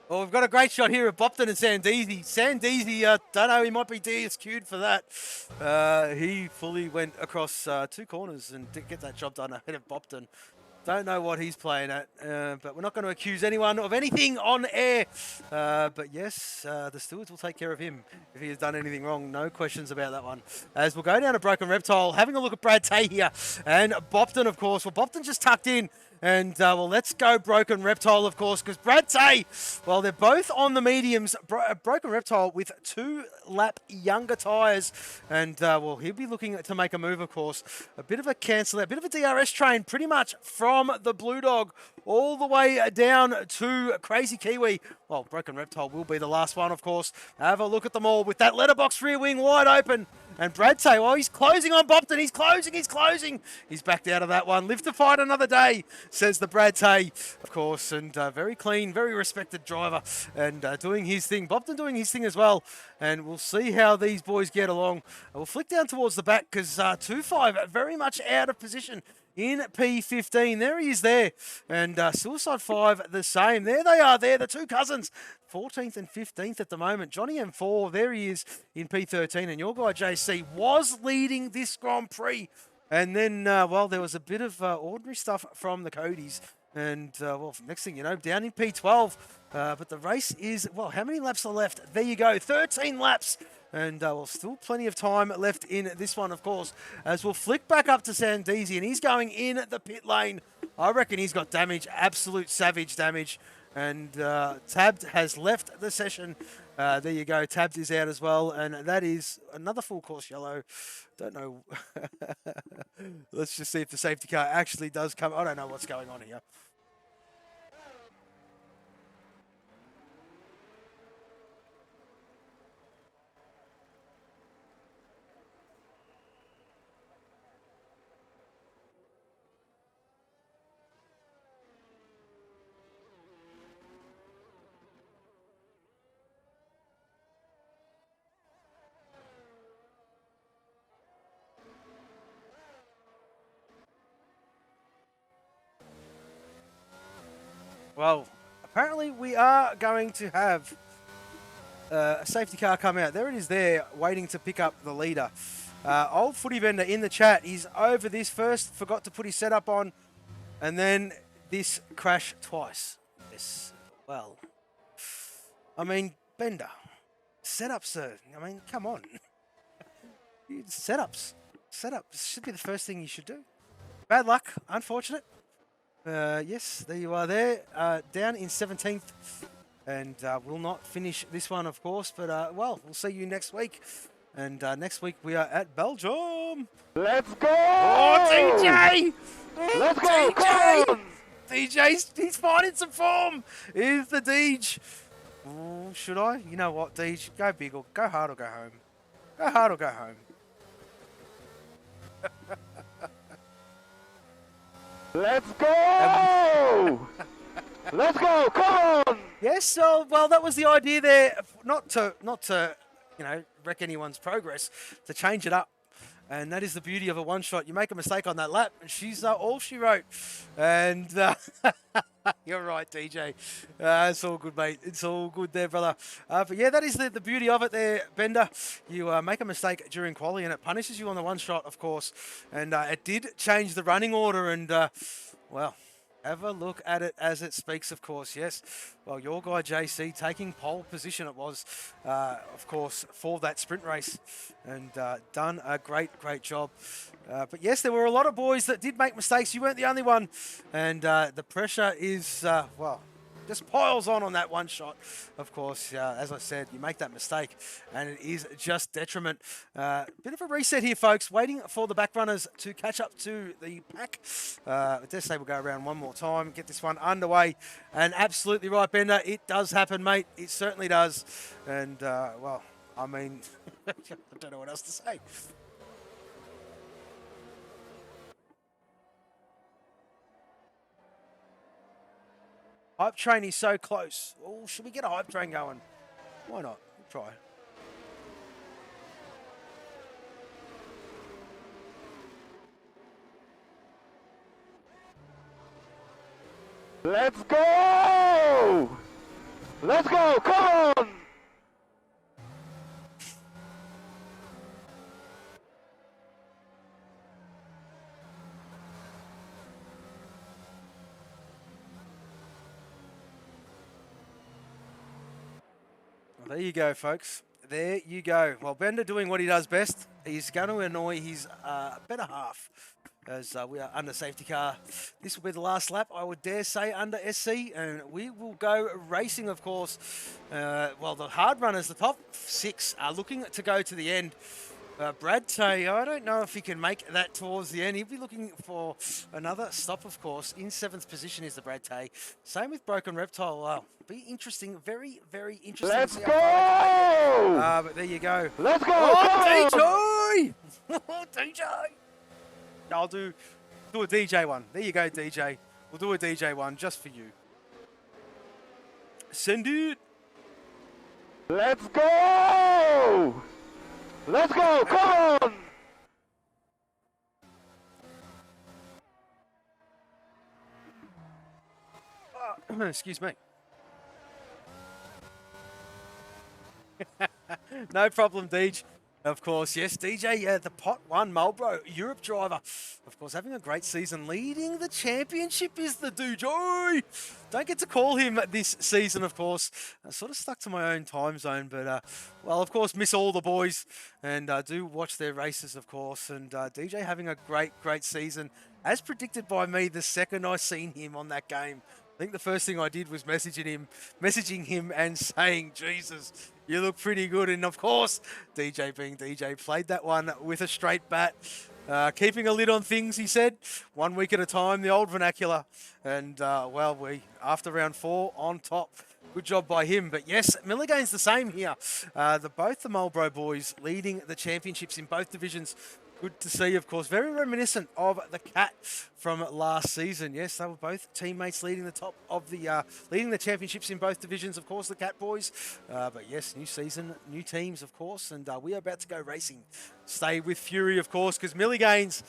Well, we've got a great shot here of Bopton and Sandeezy. Sandeezy, don't know, he might be DSQ'd for that. He fully went across 2 corners and did get that job done ahead of Bopton. Don't know what he's playing at, but we're not going to accuse anyone of anything on air. But yes, the stewards will take care of him if he has done anything wrong. No questions about that one. As we'll go down to Broken Reptile, having a look at Brad Tay here. And Bopton, of course. Well, Bopton just tucked in. And, well, let's go Broken Reptile, of course, because Brad Tay, well, they're both on the mediums. Broken Reptile with 2-lap younger tyres. And, well, he'll be looking to make a move, of course. A bit of a cancel out, a bit of a DRS train, pretty much from the Blue Dog all the way down to Crazy Kiwi. Well, Broken Reptile will be the last one, of course. Have a look at them all with that letterbox rear wing wide open. And Brad Tay, well, he's closing on Bopton. He's closing. He's backed out of that one. Live to fight another day, says the Brad Tay, of course. And very clean, very respected driver. And doing his thing. Bopton doing his thing as well. And we'll see how these boys get along. We'll flick down towards the back because 2-5 very much out of position in P15. There he is there. And Suicide 5 the same. There they are there, the two cousins. 14th and 15th at the moment. Johnny M4, there he is in P13. And your guy JC was leading this Grand Prix. And then, well, there was a bit of ordinary stuff from the Codys. And, well, next thing you know, down in P12. But the race is, well, how many laps are left? There you go, 13 laps. And, well, still plenty of time left in this one, of course, as we'll flick back up to Sandeezy, and he's going in the pit lane. I reckon he's got damage, absolute savage damage. And Tabbed has left the session. There you go, Tabbed is out as well, and that is another full course yellow. Don't know. Let's just see if the safety car actually does come. I don't know what's going on here. Well, apparently we are going to have a safety car come out. There it is there, waiting to pick up the leader. Old Footy Vendor in the chat, he's over this first, forgot to put his setup on, and then this crash twice. Yes, well, I mean, Bender, setups, sir. I mean, come on. Setups should be the first thing you should do. Bad luck, unfortunate. Yes, there you are there, down in 17th, and will not finish this one, of course, but, well, we'll see you next week, and next week we are at Belgium. Let's go! Oh, DJ! Let's go! DJ! Come on! DJ's, he's finding some form, is the Deej. Oh, should I? You know what, Deej, go big or go hard or go home. Go hard or go home. Let's go! Let's go! Come on! Yes, so well, that was the idea there. Not to you know, wreck anyone's progress, to change it up, and that is the beauty of a one shot. You make a mistake on that lap, and she's all she wrote. And you're right, DJ. It's all good, mate. It's all good there, brother. But yeah, that is the beauty of it there, Bender. You make a mistake during quali, and it punishes you on the one shot, of course. And it did change the running order, and well, have a look at it as it speaks, of course, yes. Well, your guy JC taking pole position it was, of course, for that sprint race, and done a great job. But yes, there were a lot of boys that did make mistakes. You weren't the only one, and the pressure is, well, just piles on that one shot. Of course, as I said, you make that mistake, and it is just detriment. Bit of a reset here, folks. Waiting for the back runners to catch up to the pack. I dare say we'll go around one more time, get this one underway. And absolutely right, Bender. It does happen, mate. It certainly does. And, well, I mean, I don't know what else to say. Hype train is so close. Oh, should we get a hype train going? Why not? We'll try. Let's go! Let's go! Come on! There you go, folks. There you go. Well, Bender doing what he does best. He's going to annoy his better half as we are under safety car. This will be the last lap, I would dare say, under SC, and we will go racing, of course. Well, the hard runners, the top 6, are looking to go to the end. Brad Tay, I don't know if he can make that towards the end. He'll be looking for another stop, of course. In 7th position is the Brad Tay. Same with Broken Reptile. Wow, be interesting. Very, very interesting. Let's go! But there you go. Let's go! Oh, DJ! Oh, DJ! I'll do a DJ one. There you go, DJ. We'll do a DJ one just for you. Send it. Let's go! Let's go! Come on! Excuse me. No problem, Deej. Of course, yes, DJ, the Pot 1 Marlboro Europe driver. Of course, having a great season. Leading the championship is the DJ. Don't get to call him this season, of course. I sort of stuck to my own time zone, but, well, of course, miss all the boys and do watch their races, of course. And DJ having a great, great season. As predicted by me the second I seen him on that game. I think the first thing I did was messaging him and saying, Jesus, you look pretty good. And of course, DJ being DJ, played that one with a straight bat. Keeping a lid on things, he said. 1 week at a time, the old vernacular. And, well, after round 4, on top. Good job by him. But yes, Milligan's the same here. Both the Marlboro boys leading the championships in both divisions. Good to see, of course. Very reminiscent of the Cat from last season. Yes, they were both teammates leading the top of the leading the championships in both divisions. Of course, the Cat boys. But yes, new season, new teams, of course, and we are about to go racing. Stay with Fury, of course, because Milligan's.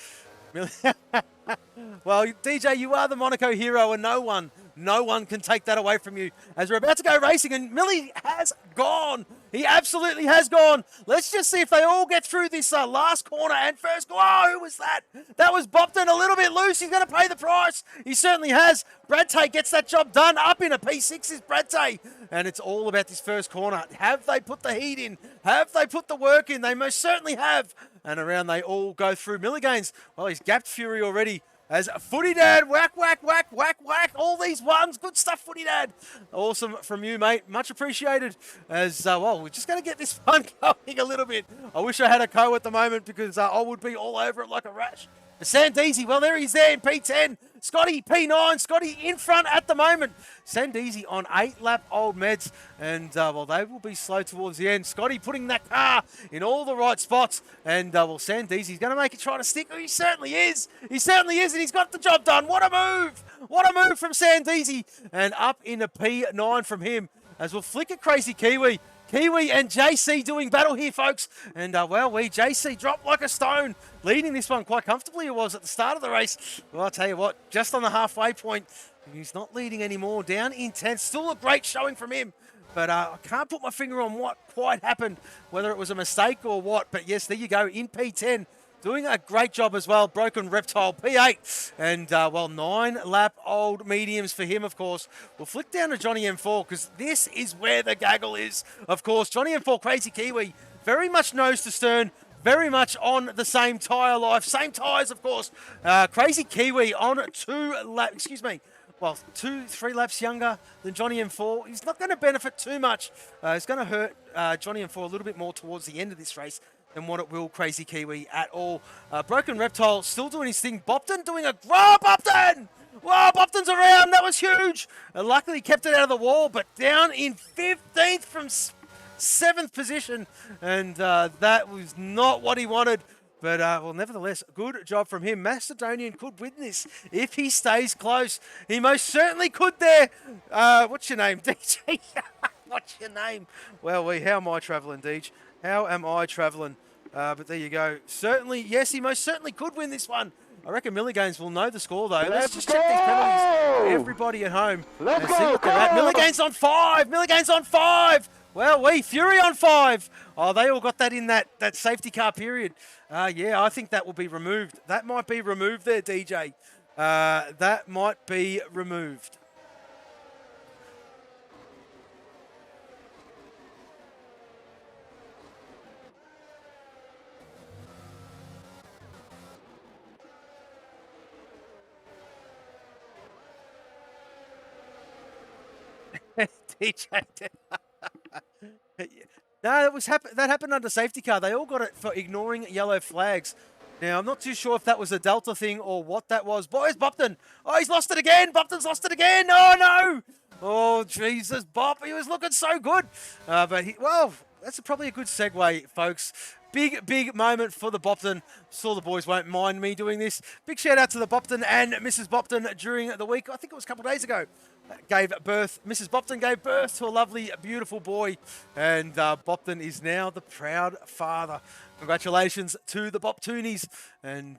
Well, DJ, you are the Monaco hero, and no one can take that away from you. As we're about to go racing, and Millie has gone. He absolutely has gone. Let's just see if they all get through this last corner and first. Oh, who was that? That was Bopton, a little bit loose. He's going to pay the price. He certainly has. Brad Tay gets that job done. Up in a P6 is Brad Tay. And it's all about this first corner. Have they put the heat in? Have they put the work in? They most certainly have. And around they all go through. Milligains, well, he's gapped Fury already. As Footy Dad, whack, whack, whack, whack, whack, all these ones. Good stuff, Footy Dad. Awesome from you, mate. Much appreciated. As, well, we're just going to get this fun going a little bit. I wish I had a co at the moment because I would be all over it like a rash. Sandeezy, well, there he's there in P10. Scotty, P9. Scotty in front at the moment. Sandeezy on 8-lap old meds. And, well, they will be slow towards the end. Scotty putting that car in all the right spots. And, well, Sandeezy's going to make it try to stick. Oh, he certainly is. He certainly is, and he's got the job done. What a move. What a move from Sandeezy. And up into P9 from him. As we'll flick at Crazy Kiwi. Kiwi and JC doing battle here, folks. And, well, JC dropped like a stone. Leading this one quite comfortably, it was at the start of the race. Well, I'll tell you what, just on the halfway point, he's not leading anymore. Down in 10th. Still a great showing from him. But I can't put my finger on what quite happened, whether it was a mistake or what. But, yes, there you go, in P10. Doing a great job as well. Broken Reptile, P8. And, well, 9-lap old mediums for him, of course. We'll flick down to Johnny M4 because this is where the gaggle is, of course. Johnny M4, Crazy Kiwi, very much nose to stern. Very much on the same tyre life. Same tyres, of course. Crazy Kiwi on 2 laps. Excuse me. Well, 3 laps younger than Johnny M4. He's not going to benefit too much. It's going to hurt Johnny M4 a little bit more towards the end of this race than what it will Crazy Kiwi at all. Broken Reptile still doing his thing. Bopton doing a... Oh, Bopton! Wow, Bopton's around. That was huge. Luckily, he kept it out of the wall, but down in 15th from 7th position. And that was not what he wanted. But, well, nevertheless, good job from him. Macedonian could win this if he stays close. He most certainly could there. What's your name, DJ? What's your name? Well, how am I travelling, DJ? How am I travelling? But there you go. Certainly, yes, he most certainly could win this one. I reckon Milligains will know the score, though. Let's just check these penalties. Everybody at home. Let's see what they're at. Milligains on 5. Milligains on 5. Well, Fury on 5. Oh, they all got that in that safety car period. Yeah, I think that will be removed. That might be removed there, DJ. That might be removed. DJ. No, that happened under safety car. They all got it for ignoring yellow flags. Now, I'm not too sure if that was a Delta thing or what that was. Boys, Bopton. Oh, he's lost it again. Bopton's lost it again. Oh, no. Oh, Jesus, Bop. He was looking so good. Well, that's probably a good segue, folks. Big moment for the Bopton. Sure the boys won't mind me doing this. Big shout out to the Bopton and Mrs. Bopton during the week. I think it was a couple of days ago. Mrs. Bopton gave birth to a lovely, beautiful boy. And Bopton is now the proud father. Congratulations to the Boptoonies. And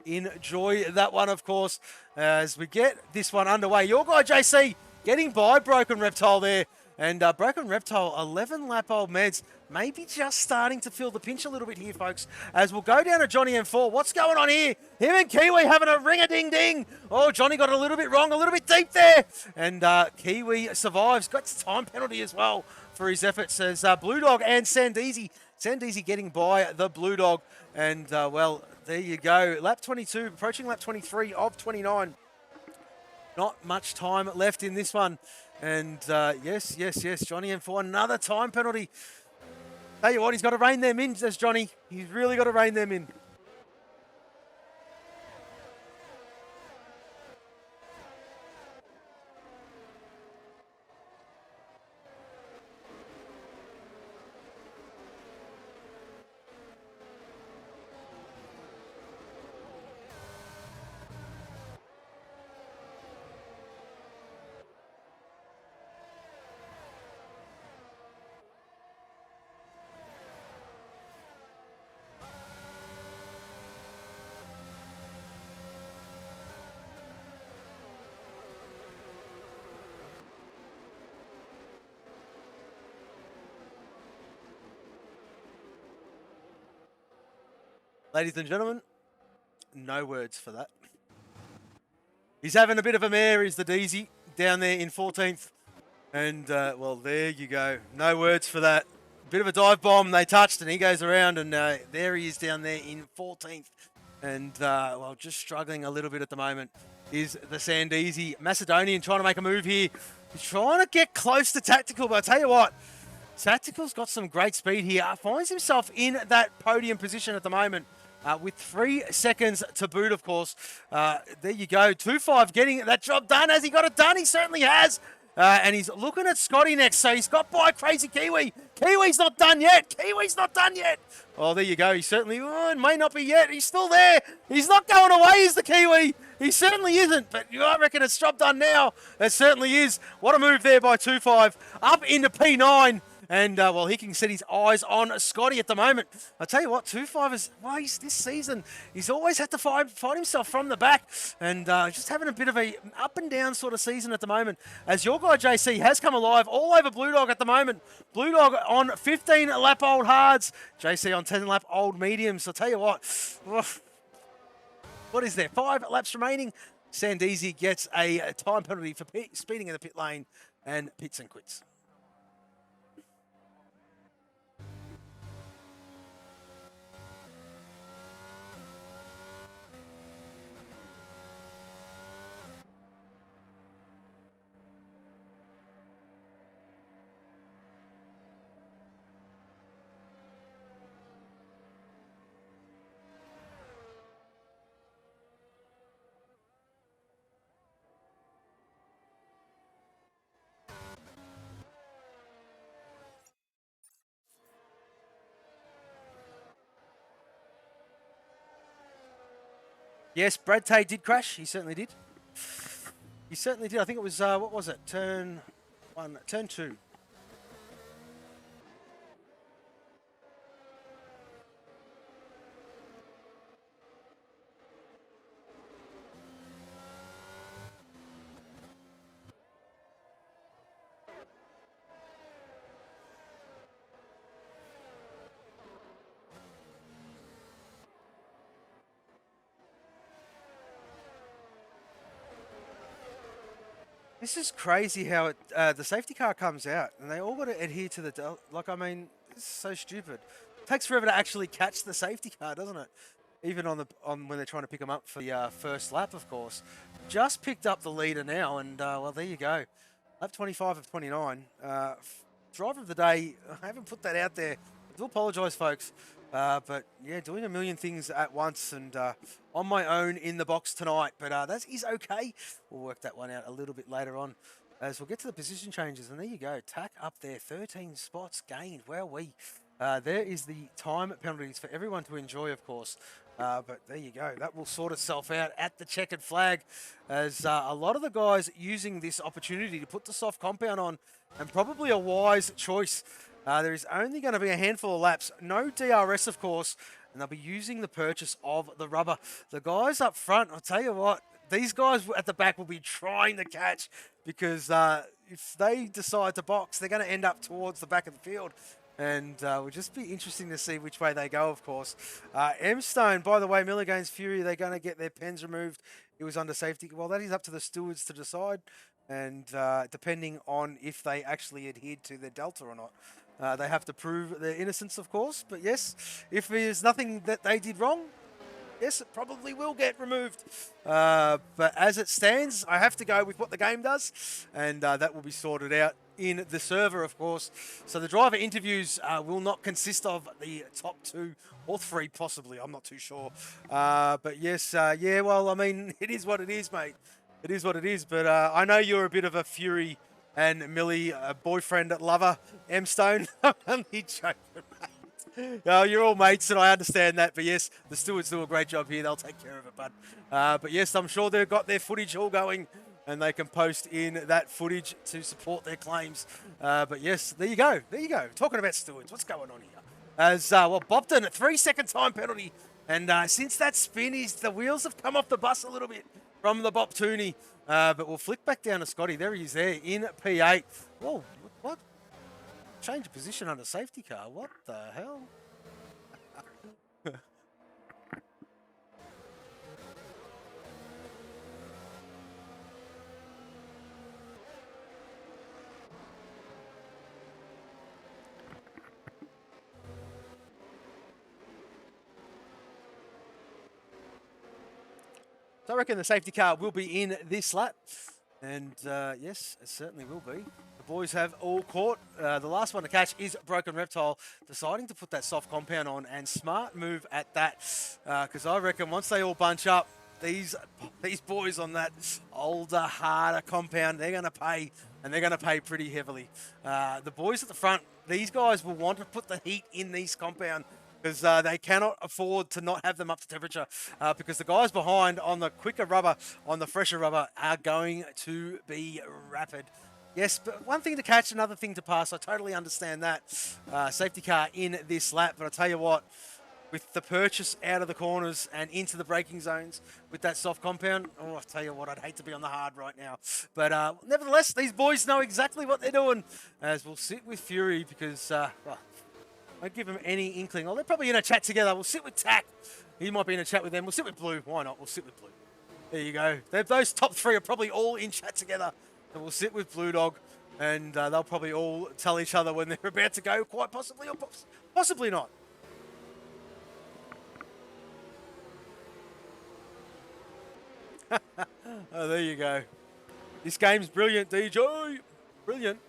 enjoy that one, of course, as we get this one underway. Your guy, JC, getting by Broken Reptile there. And Broken Reptile, 11-lap-old meds, maybe just starting to feel the pinch a little bit here, folks, as we'll go down to Johnny M4. What's going on here? Him and Kiwi having a ring-a-ding-ding. Oh, Johnny got it a little bit wrong, a little bit deep there. And Kiwi survives. Got a time penalty as well for his efforts as Blue Dog and Sandeezy. Sandeezy getting by the Blue Dog. And, well, there you go. Lap 22, approaching lap 23 of 29. Not much time left in this one. And yes, Johnny M4, another time penalty. Tell you what, he's got to rein them in, says Johnny. He's really got to rein them in. Ladies and gentlemen, no words for that. He's having a bit of a mare, is the Deezy, down there in 14th. And, well, there you go. No words for that. Bit of a dive bomb they touched, and he goes around, and there he is down there in 14th. And, well, just struggling a little bit at the moment is the Sandeezy. Macedonian trying to make a move here. He's trying to get close to Tactical, but I tell you what, Tactical's got some great speed here. Finds himself in that podium position at the moment. With 3 seconds to boot, of course. There you go. 2-5 getting that job done. Has he got it done? He certainly has. And he's looking at Scotty next. So he's got by Crazy Kiwi. Kiwi's not done yet. Kiwi's not done yet. Oh, there you go. He certainly it may not be yet. He's still there. He's not going away, is the Kiwi. He certainly isn't. But I reckon it's job done now. It certainly is. What a move there by 2-5. Up into P9. And, well, he can set his eyes on Scotty at the moment. I tell you what, 2-5 is, well, this season, he's always had to fight himself from the back. And just having a bit of a up and down sort of season at the moment. As your guy, JC, has come alive all over Blue Dog at the moment. Blue Dog on 15-lap-old hards. JC on 10-lap-old mediums. I'll tell you what, what is there? 5 laps remaining. Sandeezy gets a time penalty for speeding in the pit lane and pits and quits. Yes, Brad Tay did crash. He certainly did. He certainly did. I think it was, what was it? Turn 2. This is crazy how the safety car comes out and they all got to adhere to the... Like, I mean, it's so stupid. It takes forever to actually catch the safety car, doesn't it? Even on when they're trying to pick them up for the first lap, of course. Just picked up the leader now and, well, there you go. Lap 25 of 29. Driver of the day, I haven't put that out there. I do apologise, folks. But yeah, doing a million things at once and on my own in the box tonight. But that is okay. We'll work that one out a little bit later on as we'll get to the position changes. And there you go. Tack up there. 13 spots gained. Wowee. There is the time penalties for everyone to enjoy, of course. But there you go. That will sort itself out at the checkered flag as a lot of the guys using this opportunity to put the soft compound on, and probably a wise choice. There is only going to be a handful of laps. No DRS, of course, and they'll be using the purchase of the rubber. The guys up front, I'll tell you what, these guys at the back will be trying to catch because if they decide to box, they're going to end up towards the back of the field. And will just be interesting to see which way they go, of course. M-Stone, by the way, Miller against Fury, they're going to get their pens removed. It was under safety. Well, that is up to the stewards to decide. And depending on if they actually adhered to their Delta or not. They have to prove their innocence, of course. But yes, if there's nothing that they did wrong, yes, it probably will get removed. But as it stands, I have to go with what the game does. And that will be sorted out in the server, of course. So the driver interviews will not consist of the top 2 or 3, possibly. I'm not too sure. But yes, yeah, well, I mean, it is what it is, mate. It is what it is. But I know you're a bit of a Fury and Millie, boyfriend, lover, M-Stone. I'm only joking, mate. You're all mates, and I understand that. But yes, the stewards do a great job here. They'll take care of it, bud. But yes, I'm sure they've got their footage all going, and they can post in that footage to support their claims. But yes, there you go. There you go. Talking about stewards, what's going on here? As, well, Bobden, a 3-second time penalty. And since that spin, the wheels have come off the bus a little bit from the Bob Tooney. But we'll flick back down to Scotty. There he is there in P8. Whoa, what? Change of position under safety car. What the hell? So I reckon the safety car will be in this lap. And yes, it certainly will be. The boys have all caught. The last one to catch is Broken Reptile, deciding to put that soft compound on, and smart move at that. Because I reckon once they all bunch up, these boys on that older, harder compound, they're going to pay, and they're going to pay pretty heavily. The boys at the front, these guys will want to put the heat in these compound, because they cannot afford to not have them up to temperature, because the guys behind on the quicker rubber, on the fresher rubber, are going to be rapid. Yes, but one thing to catch, another thing to pass. I totally understand that. Safety car in this lap, but I tell you what, with the purchase out of the corners and into the braking zones with that soft compound, oh, I tell you what, I'd hate to be on the hard right now. But nevertheless, these boys know exactly what they're doing, as we'll sit with Fury because, well, I give them any inkling. Oh, they're probably in a chat together. We'll sit with Tack. He might be in a chat with them. We'll sit with Blue. Why not? We'll sit with Blue. There you go. Those top 3 are probably all in chat together. And we'll sit with Blue Dog. And they'll probably all tell each other when they're about to go, quite possibly, or possibly not. Oh, there you go. This game's brilliant, DJ. Brilliant.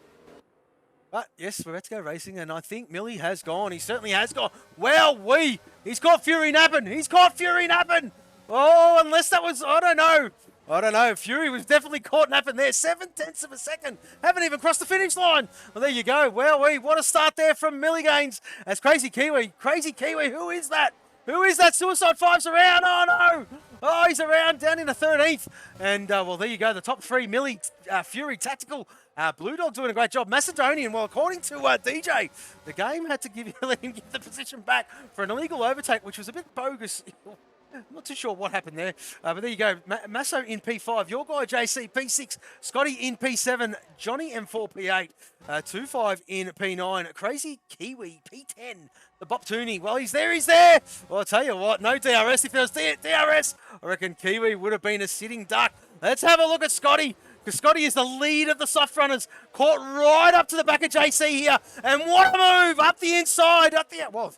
But yes, we're about to go racing, and I think Millie has gone. He certainly has gone. Well, he's caught Fury napping. He's caught Fury napping. Oh, unless that was, I don't know. I don't know. Fury was definitely caught napping there. 0.7 of a second. Haven't even crossed the finish line. Well, there you go. Well, what a start there from Millie Gaines. That's Crazy Kiwi. Crazy Kiwi, who is that? Who is that? Suicide 5's around. Oh, no. Oh, he's around down in the 13th. And, well, there you go. The top 3, Millie, Fury, Tactical. Blue Dog doing a great job. Macedonian, well, according to DJ, the game had to let him get the position back for an illegal overtake, which was a bit bogus. I'm not too sure what happened there. But there you go. Masso in P5. Your guy, JC, P6. Scotty in P7. Johnny M4, P8. 2-5 in P9. Crazy Kiwi, P10. The Bop Tooney. Well, he's there. Well, I'll tell you what. No DRS. If there was DRS, I reckon Kiwi would have been a sitting duck. Let's have a look at Scotty. Because Scotty is the lead of the soft runners. Caught right up to the back of JC here. And what a move! Up the inside.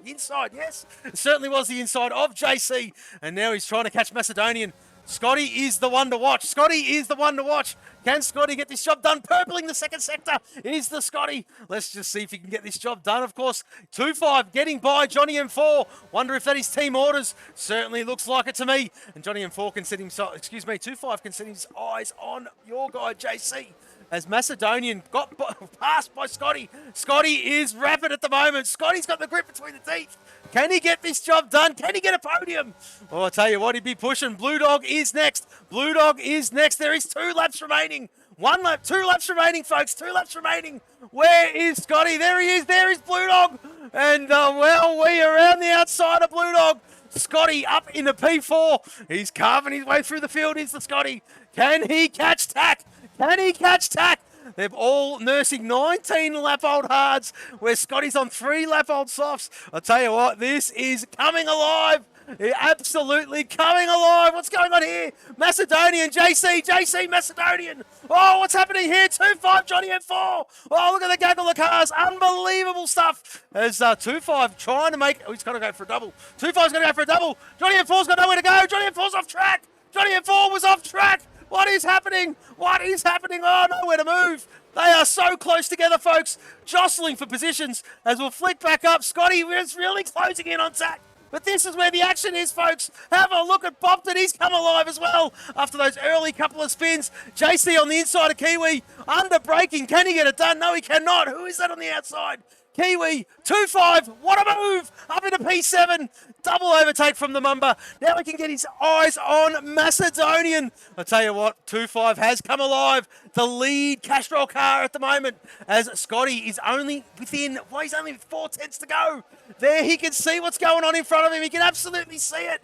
Inside, yes. It certainly was the inside of JC. And now he's trying to catch Macedonian. Scotty is the one to watch. Scotty is the one to watch. Can Scotty get this job done? Purpling the second sector is the Scotty. Let's just see if he can get this job done. Of course, 2-5 getting by Johnny M4. Wonder if that is team orders. Certainly looks like it to me. And Johnny M4 can set himself, 2-5 can set his eyes on your guy, JC. As Macedonian got passed by Scotty. Scotty is rapid at the moment. Scotty's got the grip between the teeth. Can he get this job done? Can he get a podium? Oh, I tell you what, he'd be pushing. Blue Dog is next. Blue Dog is next. There is 2 laps remaining. 1 lap, 2 laps remaining, folks. 2 laps remaining. Where is Scotty? There he is. There is Blue Dog. And, well, we are around the outside of Blue Dog. Scotty up in the P4. He's carving his way through the field. Is the Scotty. Can he catch tack? Can he catch tack? They're all nursing 19-lap-old hards, where Scotty's on 3-lap-old softs. I'll tell you what, this is coming alive. Absolutely coming alive. What's going on here? Macedonian, JC, Macedonian. Oh, what's happening here? 2-5, Johnny M4. Oh, look at the gaggle of cars. Unbelievable stuff. As 2-5 trying to make... Oh, he's got to go for a double. 2-5's going to go for a double. Johnny M4's got nowhere to go. Johnny M4's off track. Johnny M4 was off track. What is happening? What is happening? Oh, nowhere to move. They are so close together, folks. Jostling for positions as we'll flick back up. Scotty is really closing in on Zach. But this is where the action is, folks. Have a look at Bopton. He's come alive as well after those early couple of spins. JC on the inside of Kiwi. Under braking. Can he get it done? No, he cannot. Who is that on the outside? Kiwi, 2-5, what a move, up into P7, double overtake from the Mumba. Now he can get his eyes on Macedonian. I tell you what, 2-5 has come alive, the lead Castrol car at the moment, as Scotty is only within, well, he's only 4 tenths to go. There he can see what's going on in front of him, he can absolutely see it.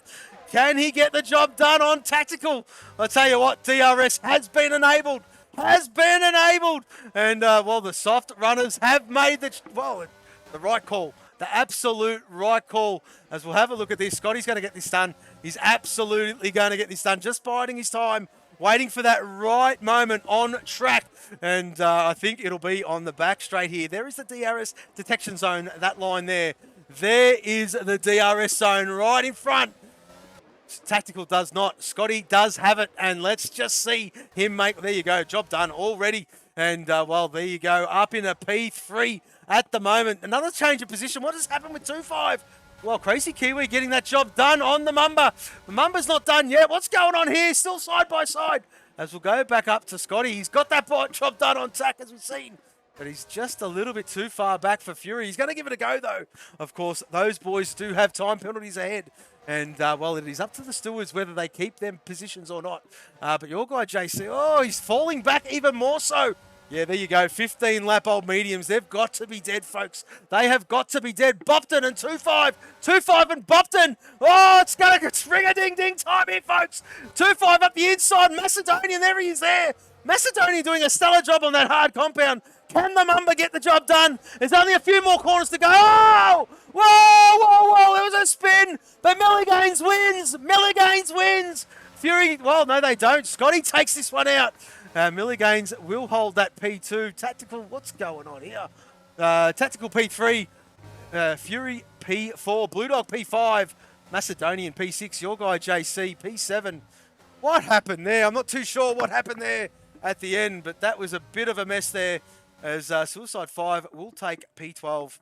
Can he get the job done on tactical? I tell you what, DRS has been enabled. And, well, the soft runners have made the right call. The absolute right call. As we'll have a look at this, Scotty's going to get this done. He's absolutely going to get this done. Just biding his time, waiting for that right moment on track. And I think it'll be on the back straight here. There is the DRS detection zone, that line there. There is the DRS zone right in front. Tactical does not. Scotty does have it, and let's just see him make... There you go, job done already. And, well, there you go, up in a P3 at the moment. Another change of position. What has happened with 2-5? Well, Crazy Kiwi getting that job done on the Mumba. The Mumba's not done yet. What's going on here? Still side by side. As we'll go back up to Scotty. He's got that job done on tack, as we've seen. But he's just a little bit too far back for Fury. He's going to give it a go, though. Of course, those boys do have time penalties ahead. And, well, it is up to the stewards whether they keep them positions or not. But your guy, JC, oh, he's falling back even more so. Yeah, there you go. 15-lap-old mediums. They've got to be dead, folks. They have got to be dead. Bopton and 2-5. 2-5 and Bopton. Oh, it's going to ring-a-ding-ding time here, folks. 2-5 up the inside. Macedonian, there he is there. Macedonian doing a stellar job on that hard compound. Can the Mumba get the job done? There's only a few more corners to go. Oh! Whoa! There was a spin. But Milligaines wins. Milligaines wins. Fury, well, no, they don't. Scotty takes this one out. Milligaines will hold that P2. Tactical, what's going on here? Tactical P3. Fury P4. Blue Dog P5. Macedonian P6. Your guy JC P7. What happened there? I'm not too sure what happened there at the end, but that was a bit of a mess there. As Suicide 5 will take P12.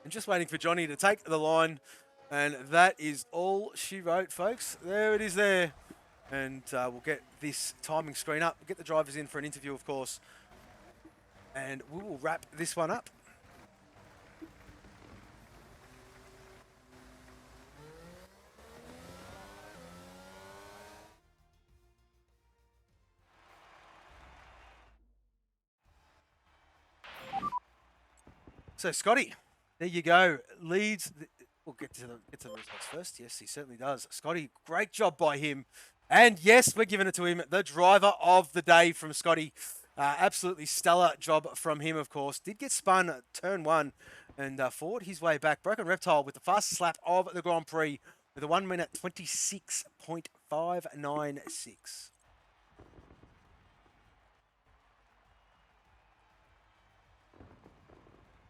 And just waiting for Johnny to take the line. And that is all she wrote, folks. There it is there. And we'll get this timing screen up. We'll get the drivers in for an interview, of course. And we will wrap this one up. So, Scotty, there you go. Leads. We'll get to the results first. Yes, he certainly does. Scotty, great job by him. And yes, we're giving it to him. The driver of the day from Scotty. Absolutely stellar job from him, of course. Did get spun at turn 1 and fought his way back. Broken Reptile with the fastest lap of the Grand Prix with a 1 minute 26.596.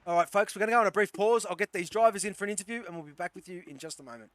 All right, folks, we're going to go on a brief pause. I'll get these drivers in for an interview, and we'll be back with you in just a moment.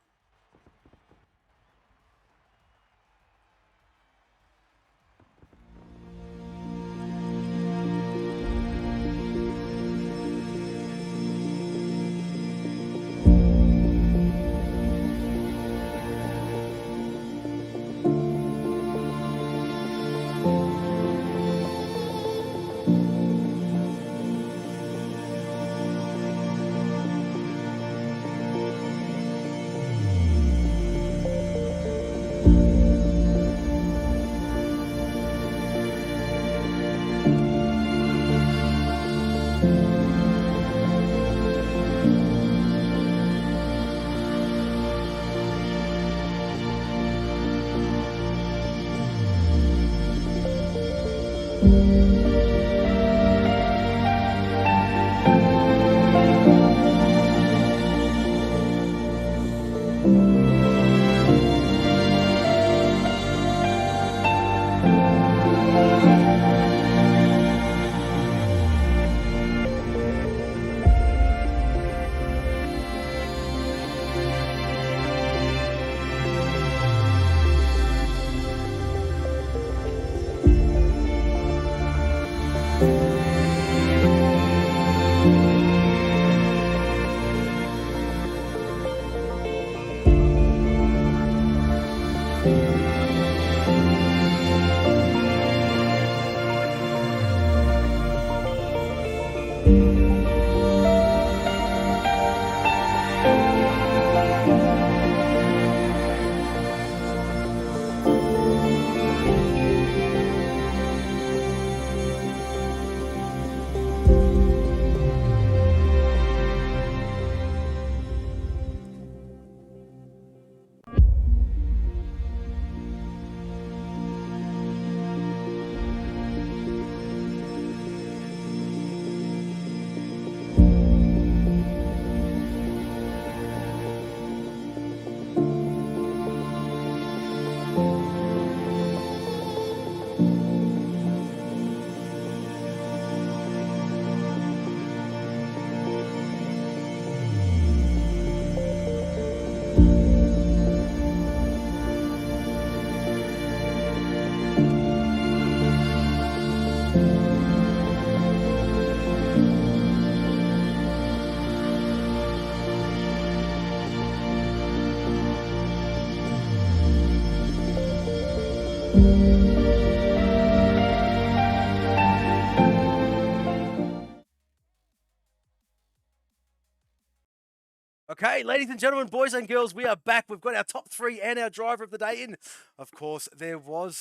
Okay, ladies and gentlemen, boys and girls, we are back. We've got our top three and our driver of the day in. Of course, there was,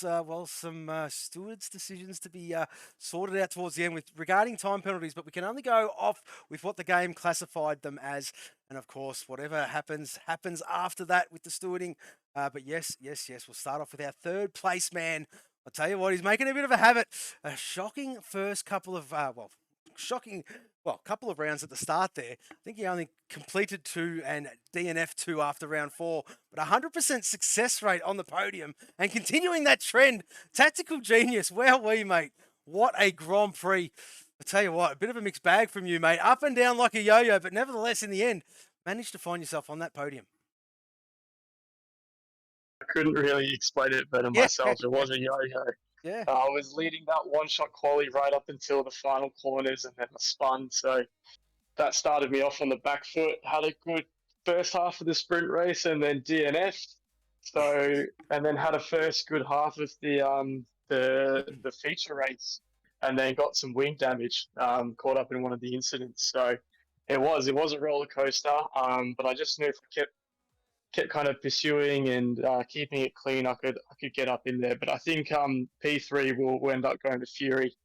some stewards' decisions to be sorted out towards the end regarding time penalties, but we can only go off with what the game classified them as. And of course, whatever happens after that with the stewarding. But yes, we'll start off with our third place man. I'll tell you what, he's making a bit of a habit. A shocking first couple of, couple of rounds at the start there. I think he only completed 2 and DNF 2 after round 4, but 100% success rate on the podium and continuing that trend. Tactical genius. Wowee, mate. What a Grand Prix. I tell you what, a bit of a mixed bag from you, mate. Up and down like a yo-yo, but nevertheless, in the end, managed to find yourself on that podium. I couldn't really explain it better myself. It was a yo-yo. Yeah. I was leading that one-shot quali right up until the final corners, and then I spun. So that started me off on the back foot. Had a good first half of the sprint race, and then DNF'd. So and then had a first good half of the feature race, and then got some wing damage. Caught up in one of the incidents. So it was a roller coaster. But I just knew if I kept kind of pursuing and keeping it clean, I could get up in there. But I think P3 will end up going to Fury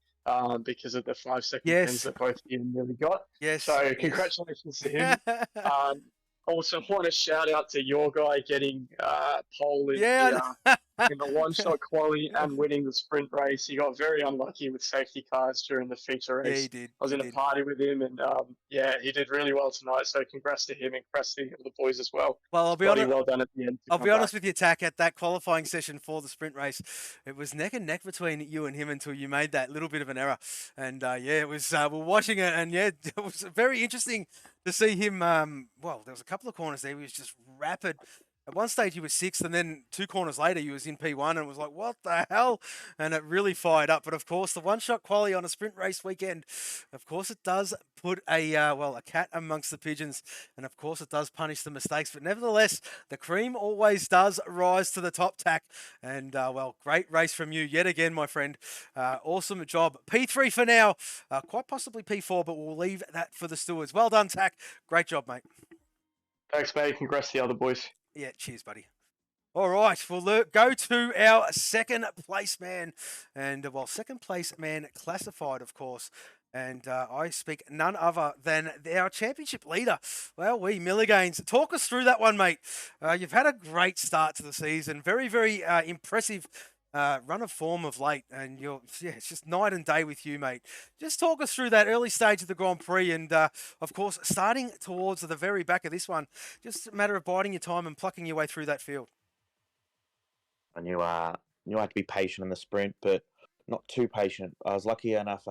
because of the 5-second pins that both Ian nearly got. Yes. So congratulations to him. Also want to shout out to your guy getting pole in in the one-shot quali and winning the sprint race. He got very unlucky with safety cars during the feature Yeah, race. he did. I was He in a did. party with him, and yeah, he did really well tonight. So congrats to him and congrats to the boys as well. Well, I'll be Scotty, honest. well done at the end to I'll come be back. honest with you, Tack, at that qualifying session for the sprint race, it was neck and neck between you and him until you made that little bit of an error. And yeah, it was, we're watching it, and yeah, it was very interesting to see him. Well, there was a couple of corners there, he was just rapid. At one stage, he was sixth, and then 2 corners later, he was in P1, and it was like, what the hell? And it really fired up. But of course, the one-shot quali on a sprint race weekend, of course, it does put a a cat amongst the pigeons, and of course, it does punish the mistakes. But nevertheless, the cream always does rise to the top, Tack. And well, great race from you yet again, my friend. Awesome job. P3 for now, quite possibly P4, but we'll leave that for the stewards. Well done, Tack. Great job, mate. Thanks, mate. Congrats to the other boys. Yeah, cheers, buddy. All right, we'll go to our second place man. And, well, second place man classified, of course. And I speak none other than our championship leader. Well, Milligains. Talk us through that one, mate. You've had a great start to the season. Very, very impressive run of form of late. And it's just night and day with you, mate. Just talk us through that early stage of the Grand Prix. And, of course, starting towards the very back of this one. Just a matter of biding your time and plucking your way through that field. I knew I had to be patient in the sprint, but not too patient. I was lucky enough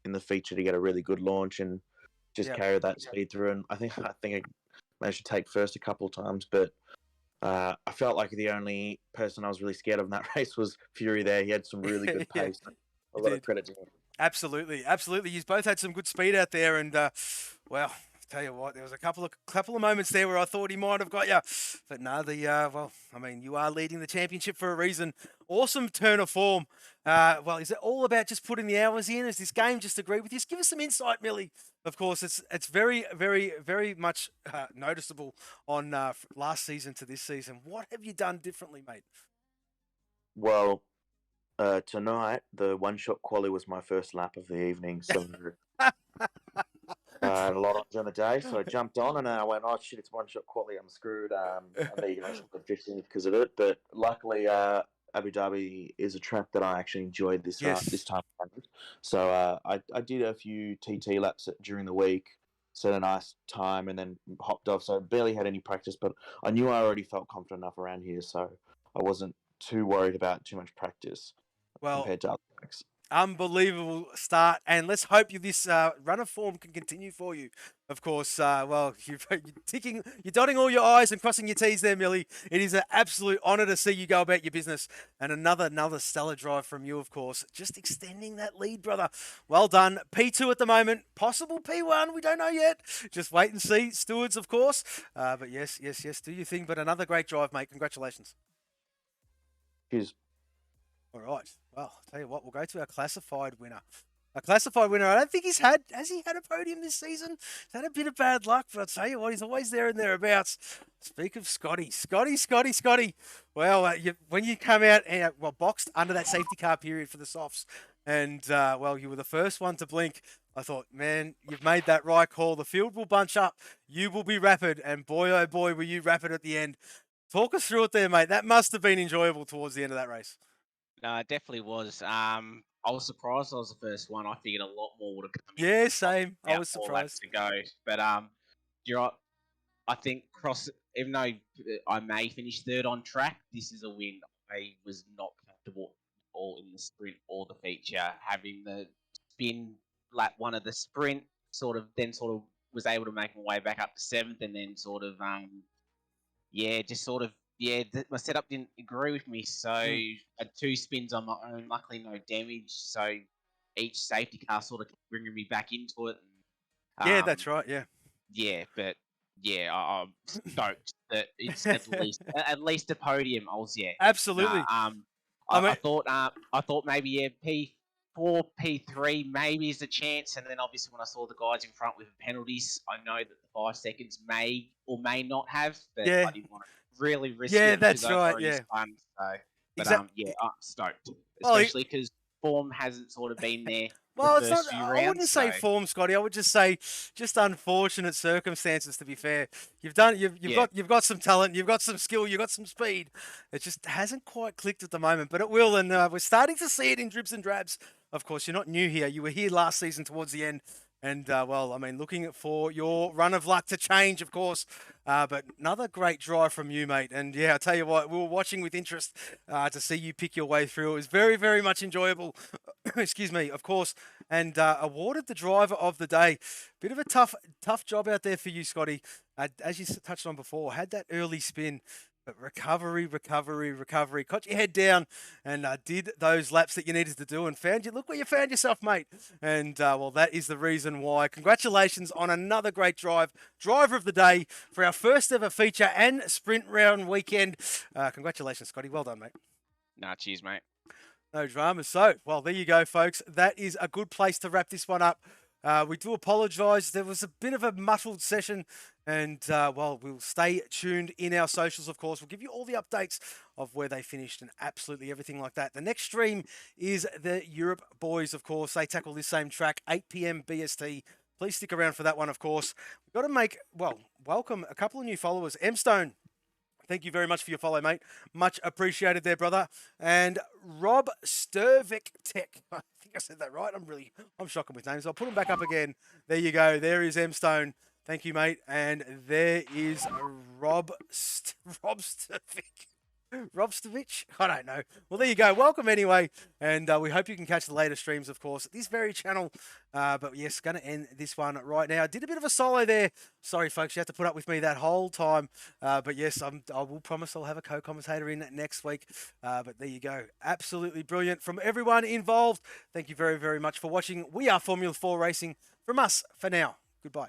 in the feature to get a really good launch and just carry that speed through. And I think I managed to take first a couple of times, but I felt like the only person I was really scared of in that race was Fury. There, he had some really good pace. A lot of credit to him. Absolutely, absolutely. You both had some good speed out there, and well. Tell you what, there was a couple of moments there where I thought he might have got you, but no, well, I mean, you are leading the championship for a reason. Awesome turn of form. Well, is it all about just putting the hours in? Is this game just agreed with you? Just give us some insight, Millie. Of course, it's very, very, very much noticeable on last season to this season. What have you done differently, mate? Well, tonight the one-shot quali was my first lap of the evening, so. A lot on during the day, so I jumped on and I went, oh shit, it's one-shot quality, I'm screwed. I may get 15th because of it, but luckily Abu Dhabi is a track that I actually enjoyed this time around. So I did a few TT laps during the week, set a nice time, and then hopped off. So I barely had any practice, but I knew I already felt confident enough around here, so I wasn't too worried about too much practice compared to other tracks. Unbelievable start, and let's hope this run of form can continue for you. Of course, well, you're dotting all your I's and crossing your T's there, Millie. It is an absolute honour to see you go about your business, and another stellar drive from you, of course. Just extending that lead, brother. Well done. P2 at the moment, possible P1, we don't know yet. Just wait and see. Stewards, of course. But yes, do your thing. But another great drive, mate. Congratulations. Cheers. All right. Well, I'll tell you what, we'll go to our classified winner. A classified winner, I don't think has he had a podium this season? He's had a bit of bad luck, but I'll tell you what, he's always there and thereabouts. Speak of Scotty. Well, when you come out and, boxed under that safety car period for the softs, and, well, you were the first one to blink, I thought, man, you've made that right call. The field will bunch up. You will be rapid, and boy, oh boy, were you rapid at the end. Talk us through it there, mate. That must have been enjoyable towards the end of that race. No, it definitely was. I was surprised I was the first one. I figured a lot more would have come in. Yeah, same. I was surprised. To go. But you're right. I think even though I may finish third on track, this is a win. I was not comfortable all in the sprint or the feature. Having the spin lap one of the sprint was able to make my way back up to 7th, and then my setup didn't agree with me, so I had 2 spins on my own. Luckily, no damage, so each safety car sort of bringing me back into it. Yeah, that's right. Yeah. Yeah, but yeah, I'm stoked that it's at least a podium. Absolutely. I thought maybe P4, P3 maybe is a chance, and then obviously when I saw the guys in front with penalties, I know that the 5 seconds may or may not have, but I didn't want to really risk it. Yeah, that's right. I'm stoked, especially because form hasn't sort of been there Well, it's not. first few I rounds. wouldn't say so- form, Scotty. I would just say just unfortunate circumstances. To be fair, you've done. Yeah. You've got some talent. You've got some skill. You've got some speed. It just hasn't quite clicked at the moment, but it will, and we're starting to see it in dribs and drabs. Of course, you're not new here. You were here last season towards the end. And, well, I mean, looking for your run of luck to change, of course. But another great drive from you, mate. And, yeah, I'll tell you what, we were watching with interest to see you pick your way through. It was very, very much enjoyable. Excuse me, of course. And awarded the driver of the day. Bit of a tough job out there for you, Scotty. As you touched on before, had that early spin. But recovery. Got your head down and did those laps that you needed to do and look where you found yourself, mate. And, well, that is the reason why. Congratulations on another great drive. Driver of the day for our first ever feature and sprint round weekend. Congratulations, Scotty. Well done, mate. Nah, cheers, mate. No drama. So, well, there you go, folks. That is a good place to wrap this one up. We do apologise. There was a bit of a muddled session. And, well, we'll stay tuned in our socials, of course. We'll give you all the updates of where they finished and absolutely everything like that. The next stream is the Europe boys, of course. They tackle this same track, 8 p.m. BST. Please stick around for that one, of course. We've got to welcome a couple of new followers. M-Stone, thank you very much for your follow, mate. Much appreciated there, brother. And Rob Sturvik Tech. I think I said that right. I'm shocking with names. I'll put them back up again. There you go. There is M-Stone. Thank you, mate. And there is Rob Sturvik. Rob Sturvik? I don't know. Well, there you go. Welcome anyway. And we hope you can catch the later streams, of course, at this very channel. But yes, going to end this one right now. I did a bit of a solo there. Sorry, folks. You have to put up with me that whole time. But yes, I will promise I'll have a co-commentator in next week. But there you go. Absolutely brilliant from everyone involved. Thank you very, very much for watching. We are Formula 4 Racing. From us, for now, goodbye.